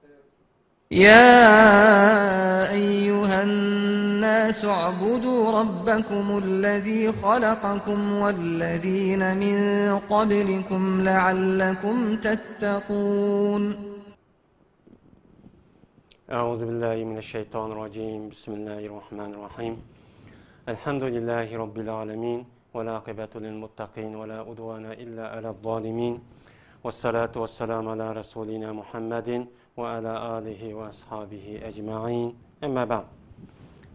يا أيها الناس اعبدوا ربكم الذي خلقكم والذين من قبلكم لعلكم تتقون. أعوذ بالله من الشيطان الرجيم. بسم الله الرحمن الرحيم. الحمد لله رب العالمين والعاقبة للمتقين ولا عدوان إلا على الظالمين والصلاة والسلام على رسولنا محمد وعلى آله وأصحابه أجمعين. أما بعد.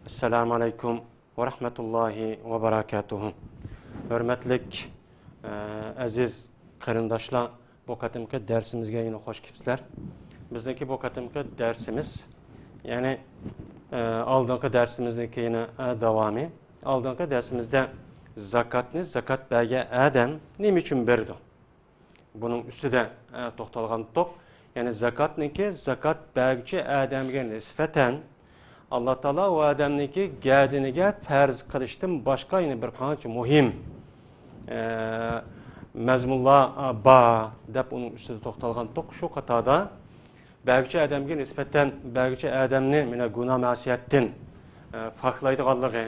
Esselamu Aleyküm ve Rahmetullahi ve Berekatuhu. Hürmetlik, aziz qarindoshlar, bu qatimki dersimizga yine hoş kelibsizlar. Bizdeki bu qatimki dersimiz, yani oldingi dersimizdeki yine davomı. Oldingi dersimizde zakat berge adam nima uchun berdi? Bunun üstüde to'xtalgan tok. Yani zakat bergchi adamga nisbatan Allah Taala o adamniki gədiniga farz qilishdan boshqa yana bir qancha muhim mazmunlar bor deb uning ustida to'xtalgan to'q shu qatorda bergchi adamga nisbatan bergchi adamni mana gunoh ma'siyatdan farqlaydiganligi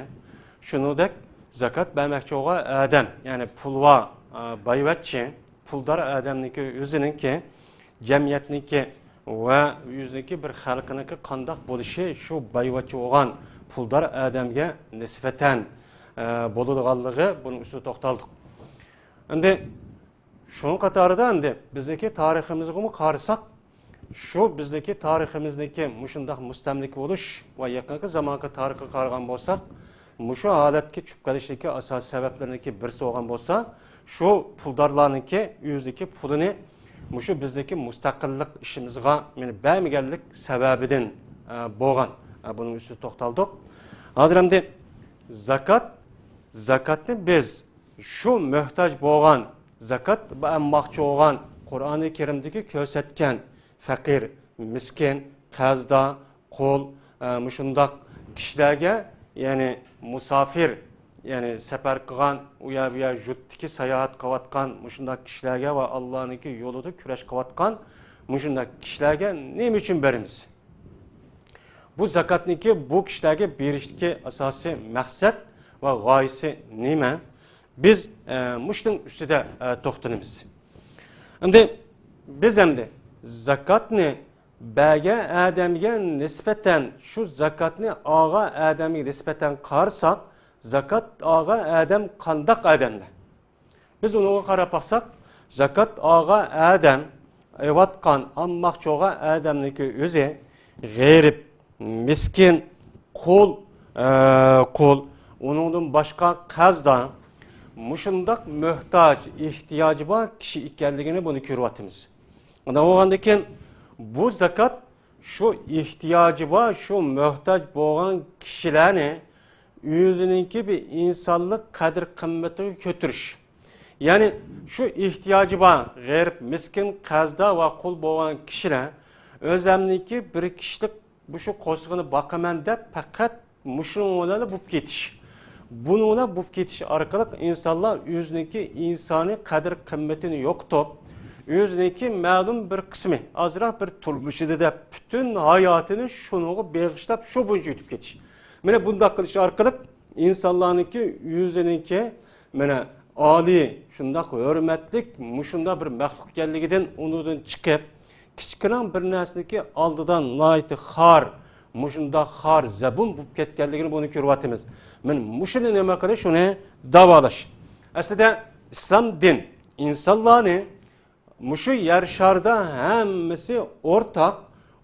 shuningdek zakat bermoqchi bo'lgan adam ya'ni pulva boyvachchi puldor adamniki o'ziniki jamiyatniki ve yüzdeki bir xalqiniki qandoq bo'lishi shu boyvachchi bo'lgan puldor adamga nisbatan bo'ladiganligi buning ustida to'xtaldik. Endi shunun qatorida endi bizdagi tariximizga qarasak, shu bizdagi tariximizdagi mushundaq mustamlik bo'lish va yaqingi zamonga tarixga qaragan bo'lsak, mushu holatga tushib qolishdagi asosiy sabablarniki birisi bo'lgan bo'lsa, shu puldorlarniki yüzdeki pulini Muşu bizdeki mustaqillik işimizga meni bermegenlik sebebinden boğan. Bunun üstü toxtaldık. Hazır endi zakatni biz şu muhtaç boğan, zakat emmakçı olan Kur'an-ı Kerim'deki kösetken fakir, miskin, qazda, qul, muşundaq kişilerge yani musafir yani sefer qilgan uya buya jutdiki sayohat qilayotgan mushundaq kishilarga va Allohniki yo'lida kurash qilayotgan mushundaq kishilarga nima uchun beramiz? Bu zakatniki bu kishilarga berishdagi asosiy maqsad va g'oyasi nima? Biz mushning ustida to'xtalamiz. Endi biz endi zakatni bergan odamga nisbatan shu zakatni olgan odamga nisbatan qarasak zakat ağa adam qandaq adamda. Biz onu qarab baxsaq, zakat ağa adam evatqan ammoqchi bo'lgan adamniki o'zi g'arib, miskin, qul, uningdan boshqa qazda mushundaq muhtoj, ehtiyoji bor kishi ekanligini buni ko'ryapmiz. Undan bo'lgandan keyin bu zakat shu ehtiyoji bor, shu muhtoj bo'lgan kishilarni yüzününki bir insanlık kadir kıymetini götürüş. Yani şu ihtiyacı var, garip, miskin, qazda ve kul boğan kişiler özlemdeki bir kişilik bu şu koşğunu bakaman dep fakat muşunlarla bup ketiş. Bununla bup ketiş arkalık insanlar yüzününki insani kadir kıymetini yoktu. Yüzününki ma'lum bir kısmı, azraq bir turmuşida da bütün hayatını şunu bağışlap şu boyunca ötüp ketiş. Mene bundaq qilish orqali insonlarniki yuzininki mene oliy shundaq hurmatlik mushunda bir maxluq ekanligidan unidan chiqib kichkina bir narsaniki oldidan noiti xor mushunda xor zabun bo'lib ketganligini buni ko'ryapmiz. Men mushuni nima qilish shuni davolash. Aslida islom din insonlarni mushu yer sharida hammasi o'rtaq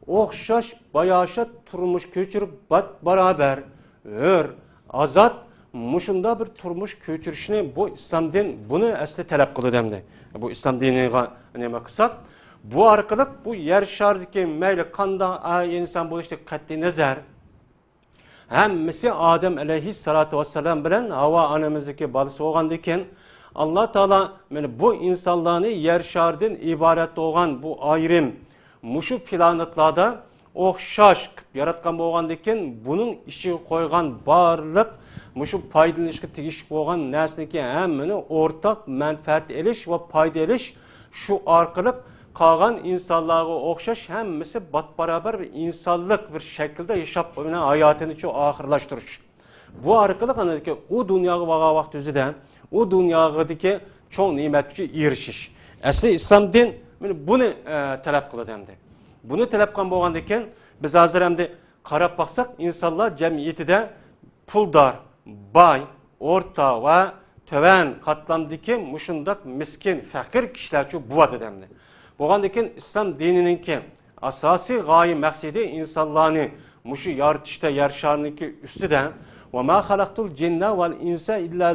o'xshash bayasha turmuş köçürüp beraber azat muşunda bir turmuş köçürüşünü bu İslam din bunu asli talep kılı demdi. Bu İslam dinine neme kısak bu arkalık bu yer şardaki meyli kanda insan bu işte katli nazar hemmisi Adem aleyhissalatu vesselam bilen Hava anamızdaki balısı olgandayken Allah Teala bu insanlarını yer şardın ibaret olan bu ayrım muşu planetlarda o'xshash yaratgan bo'lgandan keyin buning ishiga qo'ygan barliq mushu foydalanishga tegishli bo'lgan narsaniki hammani o'rtaq manfaat elish va foyda elish shu orqali Kalan insanlara okşaş hemmisi bat beraber bir insanlık bir şekilde yaşap hayatını çok ahırlaştırış. Bu arkalık anladık ki o dünyaya vaga vakti üzere o dünyadaki çok nimetçi erişiş. Asli İslam din bunu talep kıldı hem de. Bunu talep kılan boğandayken biz hazır hem de karab baksak insanlar cemiyeti puldar, bay, orta ve töven katlamdaki muşundak miskin, fakir kişiler çok bu adı demdi. Boğandayken İslam dininin ki asasi gayi maksidi insanlarını muşu yaratışta yarşarınki üstüden وَمَا خَلَقْتُ الْجِنَّ وَالْاِنْسَ اِلَّا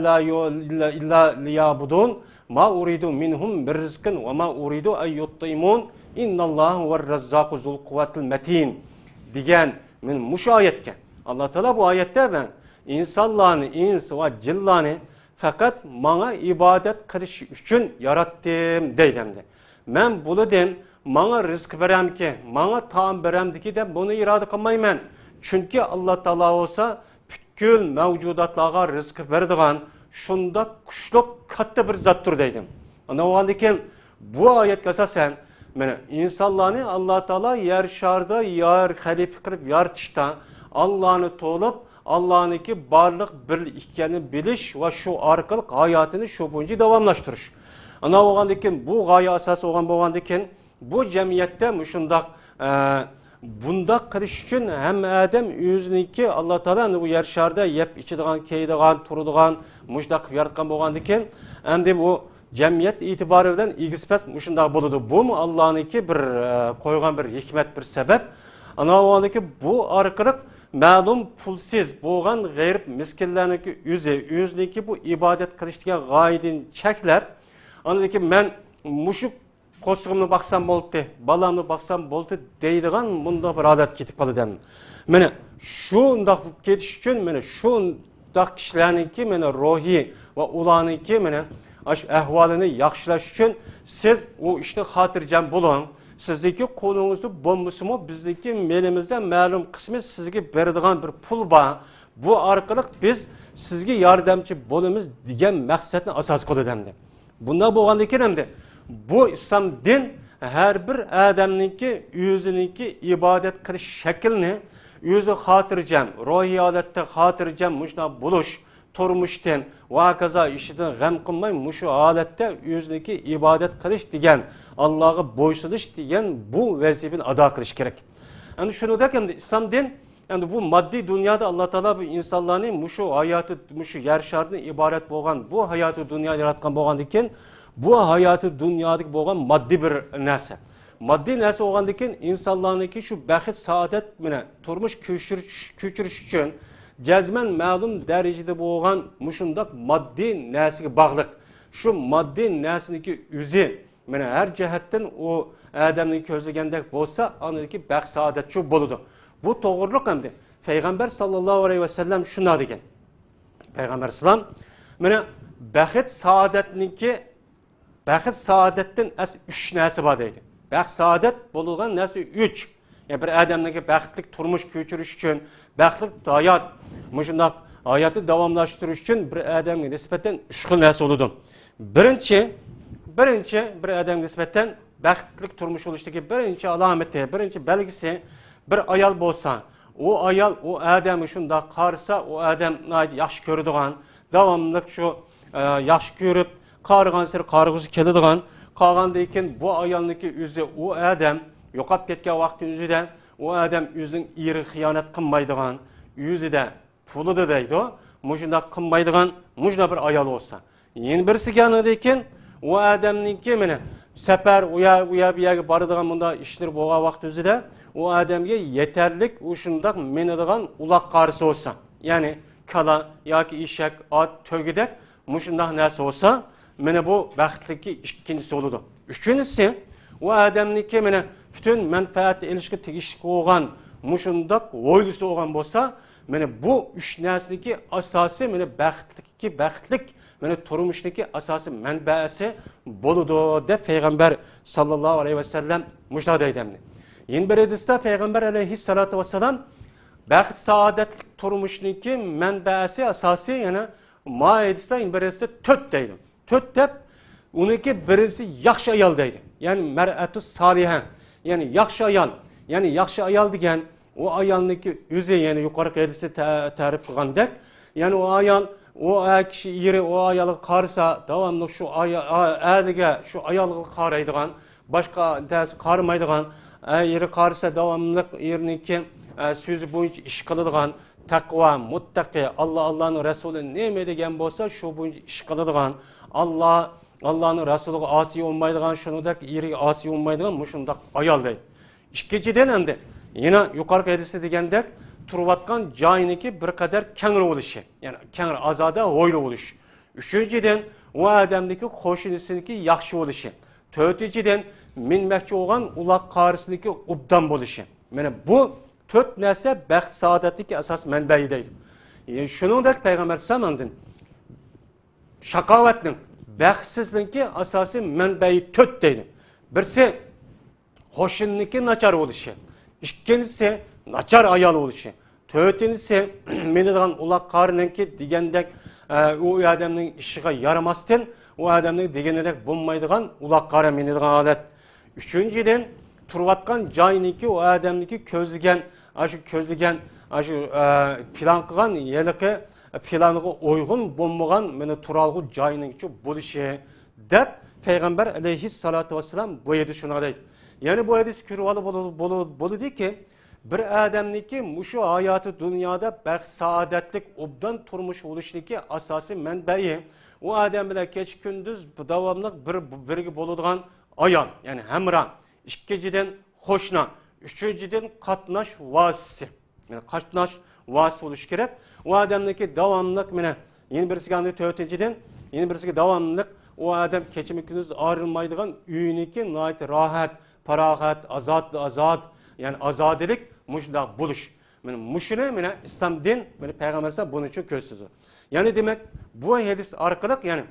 لِيَابُدُونَ مَا اُرِيدُ مِنْهُمْ بِرِزْقٍ وَمَا اُرِيدُ اَنْ يُطِّمُونَ اِنَّ اللّٰهُ وَالرَّزَّاقُ ذُو الْقُوَةِ الْمَتِينَ diyen muş ayetken Allah Teala bu ayette ben insanlarını, ins ve cillani fakat bana ibadet kılış için yarattım deydimdi. Ben bunu den bana rızk verem ki, bana taam verem ki de bunu irade kılmayım. Çünkü Allah Teala olsa bütün mevcudatlara rızk verdiğin şunda kuşluk katta bir zattır deydim. Ana o halde bu ayet esasen insanlarını Allah Teala yer şarda yar halif kılıp yaratışta Allah'ını tolup Allah'ınki barlık bir ikeni biliş ve şu arkalık hayatını şu boyunca devamlaştırış. Ana o halde bu gaye asası olan bu halde bu cemiyette müşundak bunda kırış için hem Adem yüzünki Allah Teala bu yer şarda yep içidiğen, keydiğen, turuduğen, müşdak yaratkan boğandıken hem de bu cemiyet itibarından ilgispes müşundak buludu. Bu mu Allah'ınki bir koygan bir hikmet bir sebep? Ana o halde bu arkalık ma'lum pulsiz boğan gayrip miskinlerinki yüzünki bu ibadet kılıştığı gayedin çeklep anladaki ben muşuk kosuğumunu baksam boldu, balamını baksam boldu deydiğen bunda bir adet ketip kalı dem. Mene şundak ketiş için mene şundak kişilerinki mene ruhi ve ulanınki mene ahvalını yaxşılaş için siz o işte hatırcam bulun. Sizdeki kolunuzda bombusu mu bizdeki melimizde ma'lum kısmı sizge berdiğen bir pul var. Bu arkalık biz sizge yardımcı bolumuz diyen maksatını asas kılı demdi. Bunda boğandaki demdi. Bu İslam din her bir adamınki yüzününki ibadet kılış şeklini yüzü hatırcam, ruhi adette hatırcam muşna buluş, turmuşten, vakaza işiden gam kılmay muşu adette yüzününki ibadet kılış diyen, Allah'a boysunuş diyen bu vazifeni ada kılış gerek. Yani şunu derken İslam din yani bu maddi dünyada Allah Teala bu insanların muşu hayatı, muşu yer şartını ibaret boğan, bu hayatı dünya yaratkan boğan diken bu hayatı dünyadaki boğan maddi bir nese. Maddi nese boğan diken insanlarınki şu bəxit saadet mine turmuş küçürüş için cezmen ma'lum derecede boğan muşundak maddi nesige bağlık. Şu maddi nesiniki yüzü mine her cihetten o adamın közlegendek bolsa anladaki bəxit saadet şu boludu. Bu doğruluk hem de Peygamber sallallahu aleyhi ve sellem şuna degen. Peygamber sallam mine bəxit saadetten as 3 nesi var deydi. Bəxt saadet bulungan nesi 3. Yani bir adamdaki bəxtlik turmuş köçürüş için, bəxtlik hayat, müşundak hayatı devamlaştırış için bir adamga nispeten 3 xil nesi oludu. Birinci bir adam nispeten bəxtlik turmuş oluştaki birinci alameti, birinci belgisi bir ayal bolsa, o ayal o adam şunda qarsa o adam yaxşı görüdüğün, devamlılık şu yaxşı görüp qarıgan sir qarğısı keladigan, qalgandayken bu ayalniki yüzü o adam yo'qab ketgan vaqtning yüzüden o adam yüzün iri xiyonat qilmaydigan, yüzüde pulida deydi. Mujunda qilmaydigan, mujuna bir ayal olsa. Yeni birisi kelgandayken o adamniki mene safar u yerga boradigan bunda ishlar bo'lgan vaqt yüzüde o adamga yeterlik o'shundoq menadigan uloq qarisi olsa. Ya'ni kala yoki eshak, ot, to'gidek mushundoq narsa olsa, mene bu baxtliki ikkinchisi bo'ladi. Uchinchisi o adamniki mene bütün menfaat ilişki tegishli bo'lgan mushundoq o'ylisi bo'lgan bo'lsa, mene bu üç narsadagi asosiy mene baxtlik mene turmushdagi asosiy manbasi bo'ladi deb Peygamber sallallahu aleyhi ve sellem mushta deydi. Yeni bir hadisda Peygamber aleyhissalatu vesselam baxt saadetlik turmushniki manbasi asosiy yana Maida'da yeni bir hadisda 4 deydi. 4 deb uniki birisi yaxshi ayol deydi. Ya'ni mar'atu soliha. Ya'ni yaxshi ayol. Ya'ni yaxshi ayol degan o ayolniki o'zi, ya'ni yuqori hadisda ta'rif qilgandek, ya'ni o ayol o kishi yeri o ayolga qarasa davomli shu ayolga shu ayolga qaraydigan, boshqa dasi qaramaydigan, yeri qarasa davomli yerniki so'zi bo'yicha ish qiladigan, taqvo, muttaqi, Allohning rasuli nima degan bo'lsa, shu bo'yicha ish qiladigan, Allohning rasuliga osiy bo'lmaydigan, shuningdek yeriga osiy bo'lmaydigan mushundaq ayol deydi. Ikkinchidan endi yana yuqori hadisda degandek turayotgan joyiniki bir qadar kengri bo'lishi, ya'ni kengri azoda o'yli bo'lish. Uchinchidan u odamniki qo'shnisiniki yaxshi bo'lishi. To'rtinchidan minmoqchi bo'lgan uloq qarisiniki obdan bo'lishi. Mana bu to'rt narsa baxt saodatniki asos manbai deydi. Shuningdek payg'ambar sallallohu shaqovatning baxtsizlikki asosiy manbai to'rt deydi. Birisi qo'shninniki nachar bo'lishi. Ikkinchisi nachar ayol bo'lishi. To'rtinchisi menidan uloq qariniki degandek u odamning ishiga yaramasdan u odamning deganidek bo'lmaydigan uloq qari menidan holat. Uchinchidan turayotgan joyiniki u odamniki ko'zlagan shu plan qilgan yiliqi planiga uyg'un bo'lmagan meni turalg'u joyiniki bo'lishi deb payg'ambar alayhissalatu vassalam bu yerda shuni deydi. Ya'ni bu hadis kirvali bo'ladiki, bir odamniki mushu hayoti dunyoda baxt saodatlik obdan turmush bo'lishniki asosiy manbai u odam bilan kecha kunduz davomli birga bo'ladigan ayol, ya'ni hamron. Ikkinchidan qo'shni, uchinchidan qatnash vositasi. Ya'ni qatnash vositasi bo'lish kerak. U odamniki davomli mana yana birisiga to'rtinchidan, yana birisiga davomli u odam kecha kunduz ayrılmaydigan uyiniki nihoyat rohat, farog'at, azod, ya'ni azodilik mushundaq bo'lish. Mana mushuni mana islom din, mana payg'ambarlar buni uchun ko'rsatdi. Ya'ni demak, bu hadis orqali ya'ni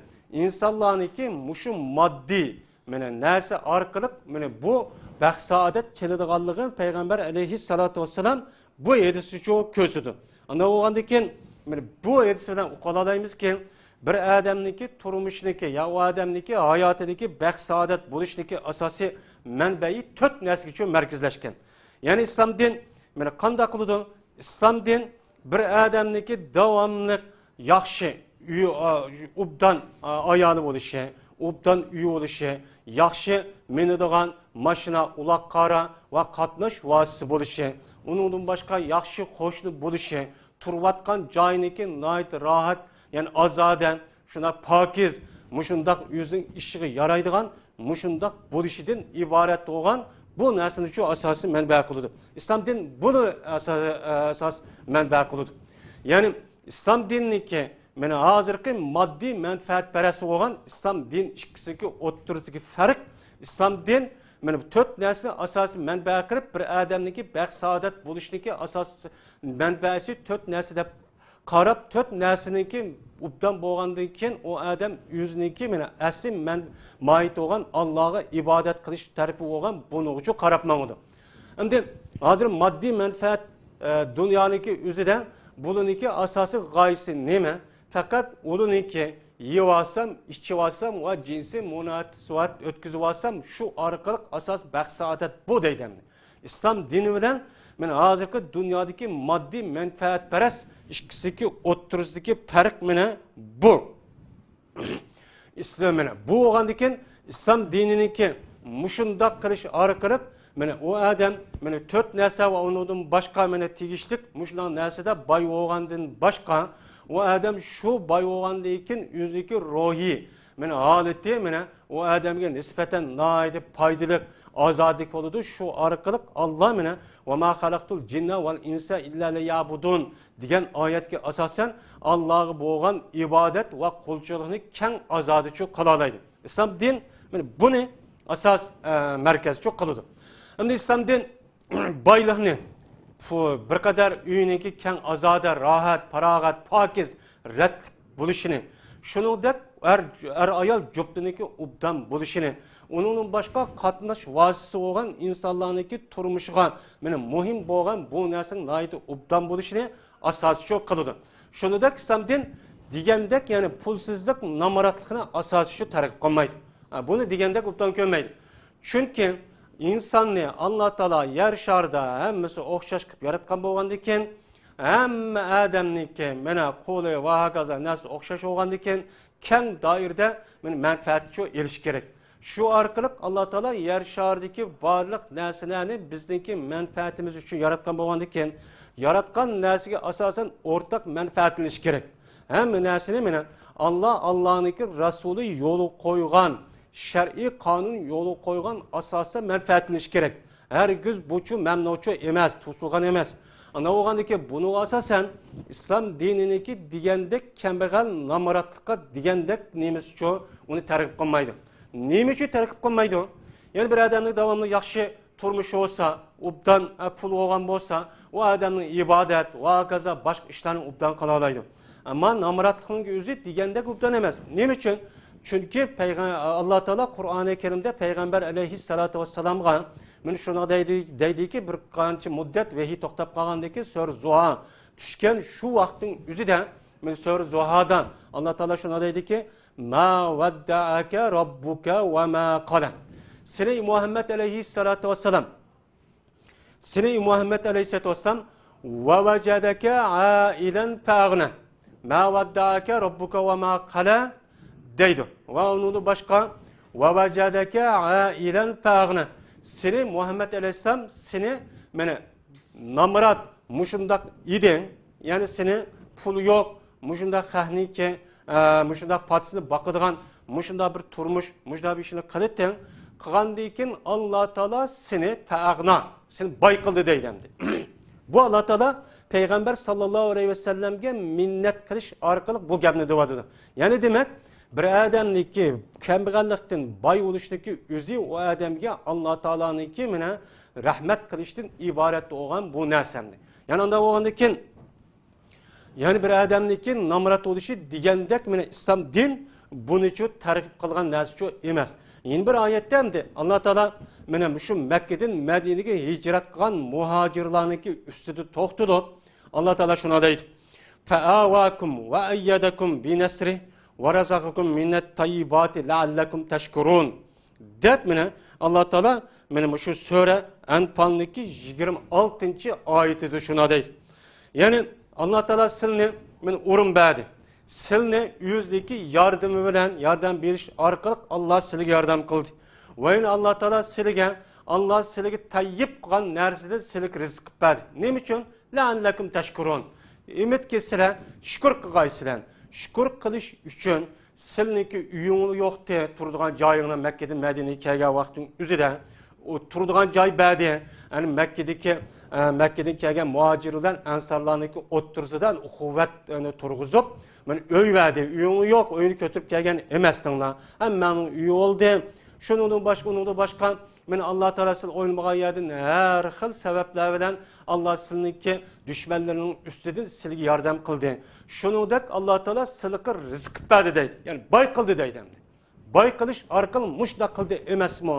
insonlarniki mushu moddiy mana narsa orqali mana bu baxt saodat keladiganligini payg'ambar alayhissalatu vassalam bu hadis uchun ko'rsatdi. Ana o'g'andan keyin mana bu hadis bilan uqalaymizki, bir odamniki turmushniki, ya u odamniki hayotidagi baxt saodat bo'lishniki asosiy manbai to'rt narsa uchun markazlashgan. Ya'ni islom din mana qanday qiladi? Islom din bir odamniki davomli yaxshi obdan ayoli bo'lishi, obdan uyi bo'lishi, yaxshi minadigan mashina, uloq qara va qatnash vositasi bo'lishi, uningdan boshqa yaxshi qo'shni bo'lishi, turayotgan joyiniki nihoyat rohat, ya'ni ozoda, shuna pokiz, mushundaq o'zining ishiga yaraydigan, mushundaq bo'lishidan iborat bo'lgan bu narsani uchun asosiy manba qiladi. Islom din buni asos manba qiladi. Ya'ni islom dinniki mana hozirgi moddiy manfaatparast bo'lgan islom din ikkisidagi o'rtasidagi farq, islom din mana bu to'rt narsa asosiy manba qilib bir odamniki baxt saodat bo'lishniki asosiy manbasi to'rt narsa deb qarab, to'rt narsaniki obdan bo'lgandan keyin u odam o'ziniki mana asli moyit bo'lgan Allohga ibodat qilish tarafi bo'lgan buni uchun qarab mangdi. Endi hozir moddiy manfaat dunyoniki o'zida buniki asosiy g'oyasi nima? Faqat uniki yeb olsam, ichib olsam va jinsiy munosabat o'tkazib olsam shu orqali asos baxt saodat bu deydi. Islom dini bilan mana hozirgi dunyodagi moddiy manfaatparast ikkisidagi o'rtasidagi farq mana bu. Islom mana bu bo'lgandan keyin islom dininiki mushundaq qilish orqali mana u odam mana to'rt narsa va undan boshqa mana tegishlik mushundaq narsada boy bo'lgandan boshqa u odam shu boy bo'lgandan keyin o'ziki ruhiy mana holati mana u odamga nisbatan nihoyat foydali ozodlik bo'ladi. Shu orqali Alloh mana va ma xalaqtul jinna val insa illa liya'budun degan oyatga asosan Allohga bo'lgan ibodat va qulchilikni keng ozodicha qila oladi. Islom din mana buni asos markazchi qiladi. Endi islom din boylikni bir qadar uyiniki keng ozoda, rohat, farog'at, pokiz, rat bo'lishini, shuningdek er ayol juftniki obdan bo'lishini, uningdan boshqa qatnash vositasi bo'lgan insonlarniki turmushiga mana muhim bo'lgan bu narsaning nihoyat obdan bo'lishini asoschi qiladi. Shuningdek islom din degandek ya'ni pulsizlik, namoratlikni asoschi targ'ib qilmaydi. Bunu degende obdan ko'rmaydi. Chunki insonni Alloh taolo yer sharida hammasi o'xshash qilib yaratgan bo'lgandan keyin hamma odamniki mana qo'li va hokazo narsa o'xshash bo'lgandan keyin keng doirada manfaatni elish kerak. Shu orqali Alloh taolo yer sharidagi barliq narsalarni bizniki manfaatimiz uchun yaratgan bo'lgandan keyin yaratgan narsaga asosan o'rtaq manfaatlanish kerak. Hamma narsani mana Allah'niki Rasuli yo'li qo'ygan, shar'iy qonun yo'li qo'ygan asosda manfaatlanish kerak. Hergiz buçu memnunçu emas, tusulgan emas. Ana o'g'andiki buni asosan islom dininiki degandek kambag'al namoratlikqa degandek nemisichu uni targ'ib qilmaydi. Nima uchun targ'ib qilmaydi? Ya'ni bir odamning davomli yaxshi turmushi bo'lsa, obdan pul olgan bo'lsa, u odamning ibodat va kaza boshqa ishlarni obdan qila oladi. Ammo namoratlikning o'zi degandek obdan emas. Nima uchun? Chunki Alloh taolo Qur'oni Karimda payg'ambar alayhissalatu vassalamga men shuna deydiki bir qancha muddat vahiy to'xtab qolgandiki sura Zuha tushgan shu vaqtning o'zida men sura Zuhadan Alloh taolo shuna deydiki ma wadda'aka robbuka va ma qala. Seni Muhammad alayhissalatu vassalam va wajadaka ailan fa'ghna. Ma wadda'aka robbuka va ma qala deydi. Va uni boshqa va wajadaka ailan fa'ghna. Seni Muhammed Aleyhisselam seni mene namrat muşundak idin yani seni pul yok muşundak hahnike muşundak patisini bakıdığan muşundak bir turmuş muşundak bir işini kılıttın kıgandıyken Allah Teala seni fa'agna seni bay kıldı deydemdi. Bu Allah Teala Peygamber sallallahu aleyhi ve sellem'e minnet kılış arkalık bu gapni devadıdı. Yani demek bir adamniki kambag'allikdan boy bo'lishniki o'zi u odamga Alloh taoloninki mana rahmat qilishdan iborat bo'lgan bu narsamdi. Ya'ni unda bo'lgandan keyin ya'ni bir odamniki namrat bo'lishi degandek mana islom din buni uchun targ'ib qilgan narsa emas. Endi bir oyatda hamda Alloh taolo mana shu Makkadan Madinaga hijrat qilgan muhojirlarniki ustida to'xtalib Alloh taolo shuni deydi. Fa'awakum va ayyadakum bi nasri وَرَزَقَكُمْ مِنَّ الطَّيِّبَاتِ لَعَلَّكُمْ تَشْكُرُونَ deb meni Allah Teala meni şu sure Enfal'daki 26. ayetide şuna deydi. Yani Allah Teala silni men urun berdi. Silni yüzdeki yardımı bilen yardım beriş arkalık Allah silge yardım kıldı. Ve yine Allah Teala silge Allah silge tayyip kılan nerside silik rızık berdi. Ne için? لَعَلَّكُمْ تَشْكُرُونَ ümit kesile şükür kıgaysılan. Şükür kılış üçün silniki uyuğunu yoktu turduğun cayına Mekke'de Medine'ye kelgen vaktin üzere o turduğun cay badi yani Mekke'den kelgen muhacirden ensarlarındaki otursudan kuvvet turguzup ben öy verdi uyuğunu yok oyunu kötürüp kelgen emestinler hem benim üye oldu şunun başka ben Allah Teala'sının oyunmağa yerdin her xil sebepler bilen Allah sizinki düşmanlarının üstüden silgi yardım kıldı. Şunudek Allah Teala silikir rızık verdi deydi. Yani bay kıldı deydi. Bay kılış arkalı muşda kıldı emes mi?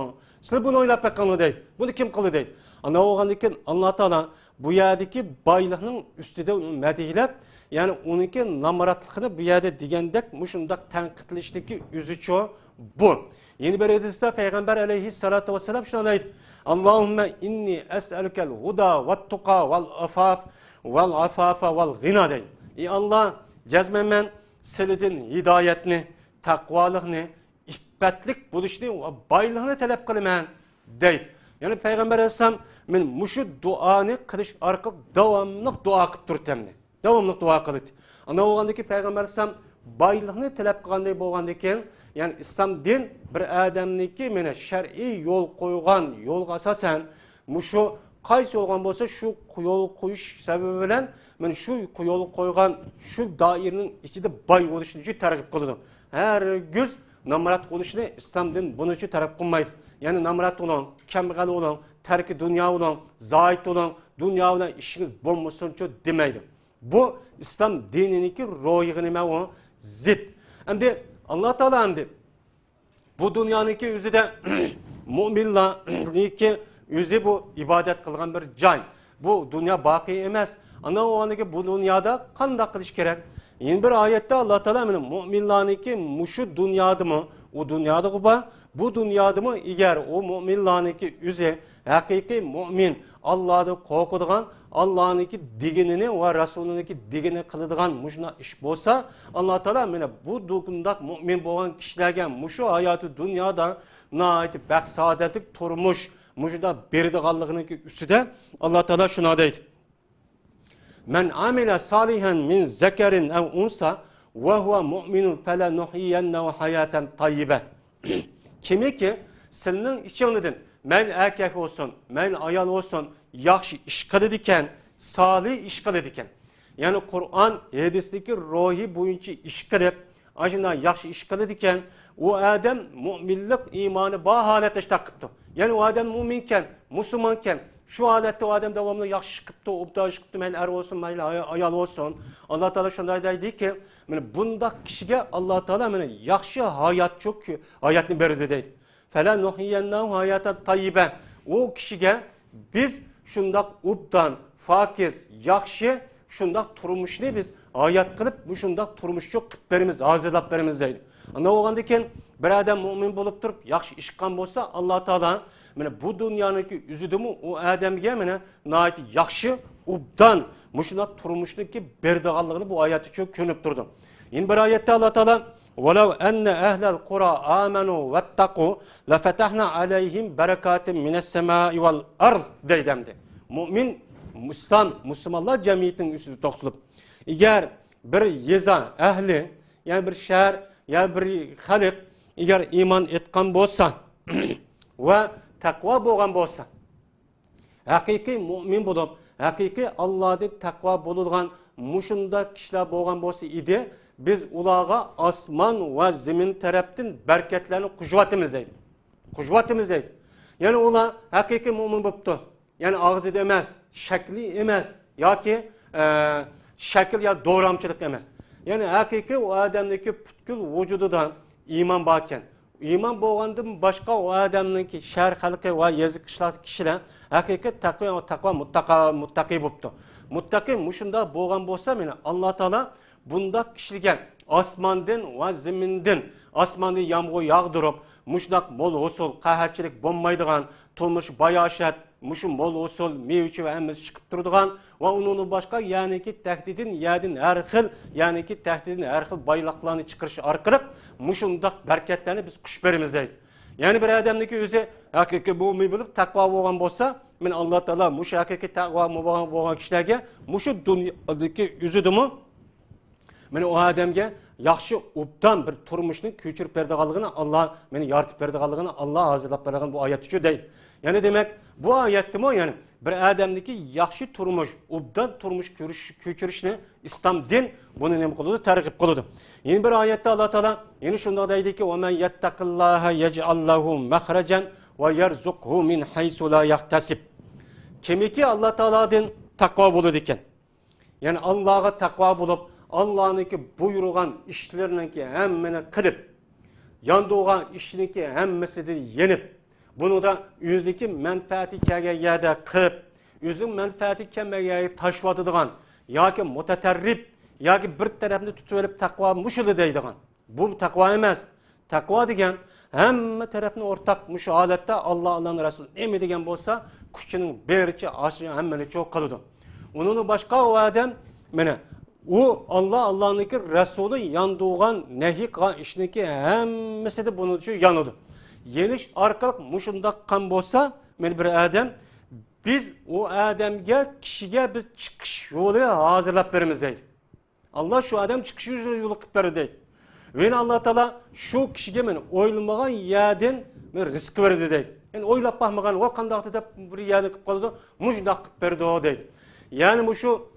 Siz bunu oylap bakanı deydi. Bunu kim kıldı deydi. Ana oğandaki Allah Teala bu yerdeki baylığının üstüde medihlep yani onunki namaratlıkını bu yerde digendek muşundak tenkitleşteki üzüçü bu. Yeni bir hadiste Peygamber aleyhissalatu vesselam şuna deydi. Allahümme inni es'elukel huda ve tuqa vel afaf vel afafa vel gina deydi. Ey Allah cezmemen silidin hidayetini, takvalıkını, iffetlik buluşunu ve baylığını talep kılman deydi. Yani Peygamber aleyhisselam men muşu duanı kılış arkalık devamlık dua kılıp durtemdi. Devamlık dua kılıp. Ana oğandaki Peygamber aleyhisselam baylığını talep kılganday bolgandaki yani İslam din bir adamniki mene şer'i yol koygan yol asasen muşu qaysi olgan bolsa şu yol koyuş sebebi bilen men şu yol koygan şu dairinin içinde bay oluşunu için targib kıldı. Her göz namrat oluşunu İslam din bunu için targib kılmaydı. Yani namrat olan, kambag'al olan, terki dünya olan, zahid olan, dünya olan işiniz bolmasın için demeydi. Bu İslam dininiki ruhi nime o zid. Hem Allah Teala hamdi bu dünyanınki yüzü de müminlarniki yüzü bu ibadet kılgan bir can. Bu dünya baki emez. Ana o andaki bu dünyada kanda kılış gerek. Yeni bir ayette Allah Teala müminlarniki muşu dünyada mı? O dünyada kuba bu dünyadımı eğer o müminlarniki üze hakiki mümin Allah'ı korkuduğun Allah'ınki diginini ve Resulü'nünki digini kılıdığın muşuna iş bolsa Allah Teala mene bu dünyada mümin olan kişilerge muşu hayatı dünyada naiti bak saadetlik turmuş muşuda berdiğanlığının üstüde Allah Teala şuna deydi. Men amile salihan min zekerin ev unsa ve huve mu'minun fele nuhiyennehu hayaten tayyibe. Kimi ki senin içinledin men erkek olsun, men ayal olsun, yaxşı iş kılıdiken, salih iş kılıdiken. Yani Kur'an hadisteki ruhi boyunca iş kılıp, acına yaxşı iş kılıdiken, o adam müminlik imanı bağ halette iştakıptı. Yani o adam müminken, Müslümanken, şu halette o adam devamlı yaxşı çıkıptı, obda çıkıptı, men er olsun, men ayal olsun. Allah Teala şunday deydi ki, bunda kişiye Allah Teala yaxşı hayat çok hayatını berdi deydi. Falan nuhiyennahu hayatan tayyibe. O kişiye biz şundak ubdan, fakiz, yaxşı, şundak turmuşni biz hayat kılıp bu şundak turmuş çok kıtberimiz, hazırlap verimiz deydi. Ana oğandayken bir adam mümin bulup durup yaxşı iş kan bolsa Allah Teala bu dünyanınki üzüdümü o adamge nait yaxşı ubdan muşundak turmuşniki berdiğanlığını bu ayeti çok könüp durdu. Yine bir ayette Allah Teala وَلَوْ أَنَّ أَهْلَ الْقُرَى آمَنُوا وَاتَّقُوا لَفَتَحْنَا عَلَيْهِمْ بَرَكَاتٍ مِنَ السَّمَاءِ وَالْأَرْضِ deydemdi. Mümin, Müslümanlar cemiyetinin üstü toxtulup, eğer bir yeza ehli, yani bir şehir, ya bir halik, eğer iman etkan bolsa ve takva bolgan bolsa, hakiki mümin bulup, hakiki Allah'ın takva bulungan muşunda kişiler bolgan bolsa idi, biz ulağa asman ve zemin taraftan bereketlerini kuşvatımız deydi. Kuşvatımız deydi. Yani ula hakiki mümin buptu. Yani ağzı demez, şekli emez, ya ki şekil ya doğramçılık emez. Yani hakiki o adamdaki putkul vücududan iman bakken, iman boğandım başka o adamdaki şehir halkı ve yazık kişiler hakiki takva muttaki buptu. Muttaki muşunda boğan bolsa Allah Teala bunda kişigen asmandan ve zeminden asmanı yağmur yağdırıp muşnak mol usul qahatçılık bommaydıgan tulmuş bayaşat muşu mol usul mevçi ve emmiz çıkıp durduğan ve onun başka yani ki tehdidin yadin her xil yani ki tehdidin her xil baylaqlarını çıkırış arkalık muşundak bereketlerini biz kuş berimiz deydi. Yani bir adamdaki özü hakiki bu bilip takva boğan bolsa men Allah Teala muş hakiki takva boğan kişilerge muşu dünyadaki üzüdümü men o adamga yaxşı ubdan bir turmuşni köçürüp berdiğanlığını Allah meni yartıp berdiğanlığını Allah hazırlap bergen bu ayet üçü değil. Yani demek bu ayette mi yani bir adamdaki yaxşı turmuş, ubdan turmuş köçürüşni İslam din bunu ne kılıdı? Tergip kılıdı. Yeni bir ayette Allah Teala yeni şunda deydi ki وَمَنْ يَتَّقِ اللّٰهَ يَجْعَلْ لَهُ مَخْرَجًا وَيَرْزُقْهُ مِنْ حَيْسُ لَا يَحْتَسِبْ. Kimi ki Allah Teala'dan takva buludu iken. Yani Allah'a takva bulup Allah'ınki buyurgan işlerinki hemmene kılıp, yandığı işinki hemmesi de yenip, bunu da yüzdeki menfaati kegeyede kılıp, yüzün menfaati kemegeye taşvadıdığan, ya ki muteterrip, ya ki bir tarafını tutuverip takva muşulu deydiğan. Bu takva emez. Takva degen hemme tarafını ortak muşu alette Allah'ın Resulü emi degen bolsa, kuşçunun beriçi aşı hemmeni çok kalıdı. Onun başka o adam, o Allah'ınki Resulü yandığı nehi kan işinki hemmesi de bunu yanıdı. Yeniş arkalık muşundak kan bolsa bir adam biz o adamga kişiye bir çıkış yolu hazırlap verimiz deydi. Allah şu adam çıkış yolu kıp verdi deydi. Ve Allah Teala şu kişiye oylamagan yerden risk verdi deydi. Yani oylap bakmagan o kandaqtı da bir yerden kıp kalıdı muşundak kıp verdi o deydi. Yani bu şu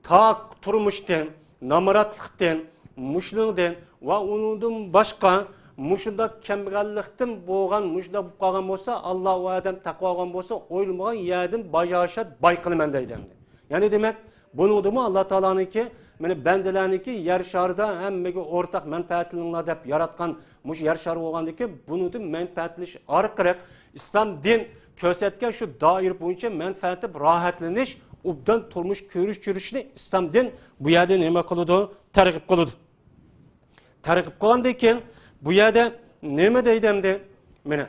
ta turmuşten, namaratlıktan, muşluğundan ve onun başka muşunda kemgallıktan boğan, muşunda bu kalgan olsa Allah o adam takva olgan olsa oyulmagan yerden bayaşat baykılmen deydi. Yani demek bunu da mı Allah Teala'nınki bendelerinki yer şarda hemmeki ortak menfaatliğinler deyip yaratkan muş yer şarı olgandaki bunu da menfaatliş arkarak İslam din kösetken şu dair boyunca menfaatli rahatlaniş ubdan turmuş körüşünü İslam din bu yerde neme kılıdı? Tergip kılıdı. Tergip kılandayken bu yerde nima deydi endi? Mana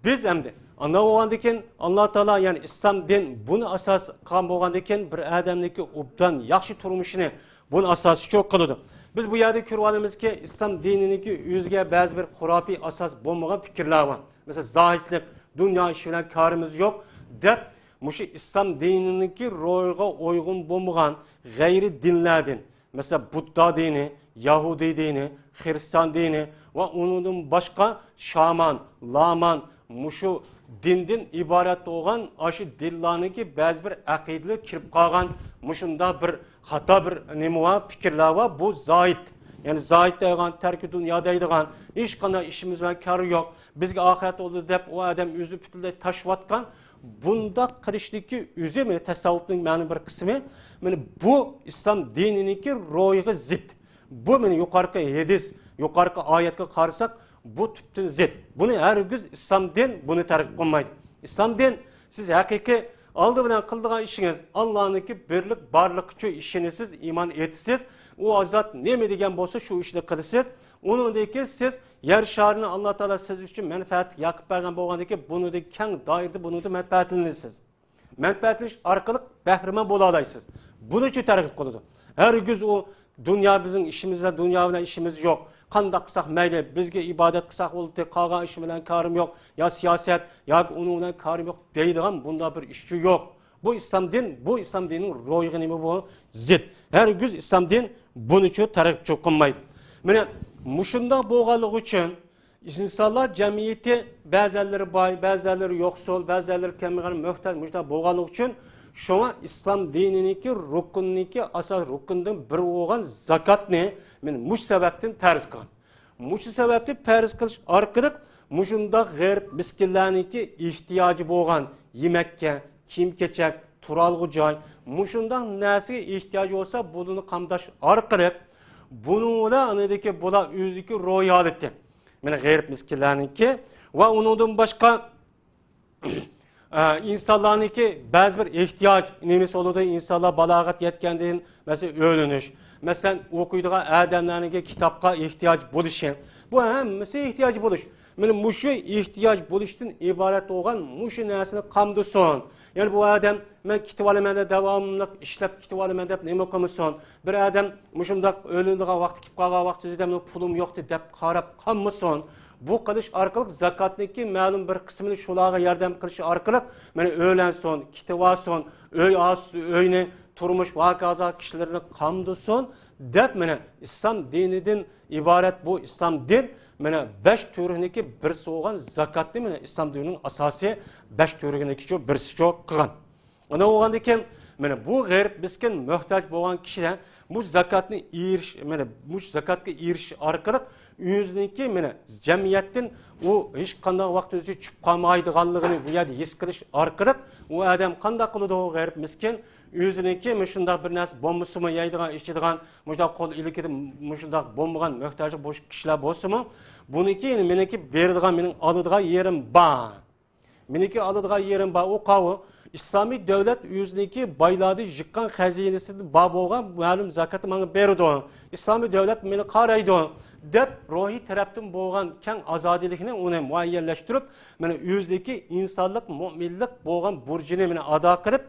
biz endi ana bo'lgandan Alloh taolo ya'ni islom din buni asos qilgan bo'lgandan bir odamniki obdan yaxshi turmushini buni asosi cho'q qiladi. Biz bu yerda ko'rib olamizki, islom dininiki o'ziga ba'zi bir xurofiy asos bo'lmagan fikrlar bor. Mesela zohidlik, dunyo ishi bilan korimiz yo'q deb mushu islom dininiki ro'yga uyg'un bo'lmagan g'ayri dinlardan, mesela Budda dini, Yahudi dini, Hristiyan dini ve onun başka şaman, laman, mushu dindin ibaret olan aşı dillarınki bazı bir akidli kirip kalgan muşunda bir hata bir nemi var, fikirler var. Bu zahid. Yani zahid deygan, terk-i dünya deygan, hiç kadar işimiz var, karı yok. Bizge ahiret oldu dep o adam yüzü bütünle taşvatkan. Bunda kırıştaki yüzü mi, tasavvufun mani bir kısmı, yani bu İslam dinininki royga zid. Bu meni yukarıki hadis, yukarıki ayetke karsak bu tüptün zid. Bunu hergiz İslam din bunu terk olmaydı. İslam din siz hakiki aldı bilen kıldığın işiniz Allah'ınki birlik barlık için işini siz iman etsiz. O azat ne mi degen bolsa şu işle kılısız. Onundaki siz yer şarını Allah Teala siz için menfaat yakıp bergen bolgandaki bunu da keng dairde bunu da menfaatlenisiz. Menfaatliş arkalık behriman bola alaysız. Bunu için terk kılıdı. Hergiz o dünya bizim işimizle, dünya bilen işimiz yok. Qanday qilsak mayli, bizga ibodat qilsak bo'ldi, qolgan ish bilan korim yo'q, yo siyosat, yo uni bilan korim yo'q deydigan bunda bir ishchi yo'q. Bu islom din, bu islom dinining ro'yigi nima bu? Zid. Hergiz islom din buni chu targ'ib qilmaydi. Mana mushunda bo'lganligi uchun insonlar jamiyati ba'zilari boy, ba'zilari yo'qsul, ba'zilari kambag'al, muhtoj, mushta bo'lganligi uchun şuna İslam dininiki rukunniki asas rukundan bir olan zakatni men muş sebepten farz kılgan. Muş sebepten farz kılış arkalık muşunda g'ayr miskinlarniki ihtiyacı bo'lgan yemekke, kiyim kechak, turalgı joy, muşunda narsaga ihtiyacı olsa bunu qamdash arkalık bununla anadaki bula o'ziki ro'yolati. Men g'ayr miskinlarniki va undan boshqa insanlarınki bazı bir ihtiyaç nemesi oldu. İnsanlar balagat yetkendiğin mesela öğreniş. Mesela okuyduğu adamlarınki kitapka ihtiyaç buluşu. Bu hemisi ihtiyaç buluş. Yani muşu ihtiyaç buluştan ibaret olan muşu nesini kamdı son. Yani bu adam ben kitap alimende devamlı işlep kitap alimende ne okumışson. Bir adam muşumda ölündüğü vakti kipkağa vakti üzerinde pulum yoktu dep karab kammışson. Bu kılış arkalık zakatniki malum bir kısmını şulağa yardım kılışı arkalık yani öğlen son, kitaba son, öyne turmuş vakaza kişilerini kamdı son dep yani İslam dinidin ibaret bu İslam din yani 5 türüneki birisi olan zakatni yani İslam dininin asası 5 türüneki şu birisi çok kılan. Ona oğandaki yani bu g'ayr bizken muhtaç olan kişiler bu zakatni iriş yani bu zakatga iriş arkalık o'ziniki mana jamiyatdan u hech qanday vaqt o'zi tushib qolmaydiganligini bu yerda his qilish orqali u odam qanday qiladi u g'arib miskin o'ziniki shundoq bir narsa bo'lmasimi yeydigan ichadigan shundoq qo'l ilikida shundoq bo'lmagan muhtoj bo'sh kishilar bo'lsimi buniki meniki beradigan mening oladigan yerim bor meniki oladigan yerim bor u qavi İslami devlet o'ziniki boylarni jiqqan xazinasida bor bo'lgan ma'lum zakatni menga beradi İslami devlet meni qaraydi deb ruhiy tarafdan bo'lgan keng ozodlikni uni muayyanlashtirib mana o'zidagi insonlik mo'minlik bo'lgan burjini meni ado qilib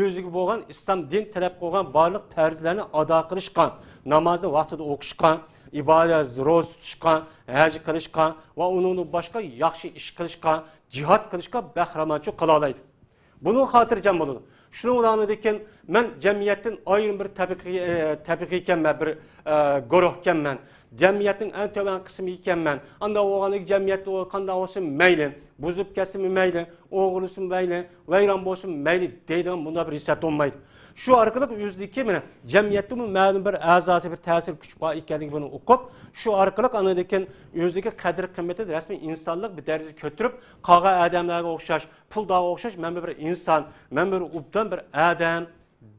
o'ziga bo'lgan islom din talab qilgan barliq farzlarni ado qilishgan namozni vaqtida o'qishgan ibodat ro'za tutishgan haj qilishgan va uni boshqa yaxshi ish qilishgan jihad qilishga bahramanchi qila oladi buni xotirjam bo'ladi shuni ularnidekin men jamiyatdan ayrim bir tabiiy ekanman bir guruh ekanman Cemiyetin en töven kısmı ikenmen. Anda oğlanlık cemiyette o kanda olsun meyli. Buzub kesimi meyli. Oğlusun meyli. Veyran bolsun meyli. Deyden bunda bir hissiyat olmaydı. Şu arkalık yüzdeki mi? Cemiyette mi məlum bir azası bir tesir güç bağ ikenlik bunu okup. Şu arkalık anadaki yüzdeki kadir kıymeti resmi insanlık bir derece kötürüp. Kağa adamlara okşaş. Pul dağı okşaş. Men bir insan. Men bir ubdan bir adam.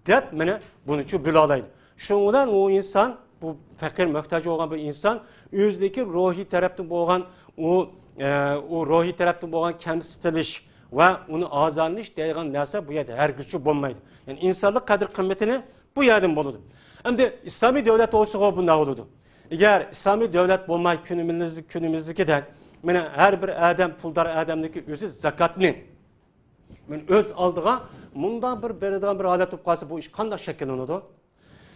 Dep mene bunu şu bilalaydı. Şundan o insan bu fakir muhtaç olan bir insan o'zidagi ruhiy tarafdan bo'lgan o ruhiy tarafdan bo'lgan kamsitilish va uni ozonlish degan narsa bu yerda hargizchi bo'lmaydi. Yani insonlik qadr qimmatini bu yerdan bo'ladi. Endi islomiy davlat olsa bunday bo'ladi. Agar islomiy davlat bo'lmay kunimizdagidek Mene her bir adam puldar adamdaki özü zakatni. Men öz aldığa bundan bir bereden bir adet topkası bu iş kandak şekillenadi.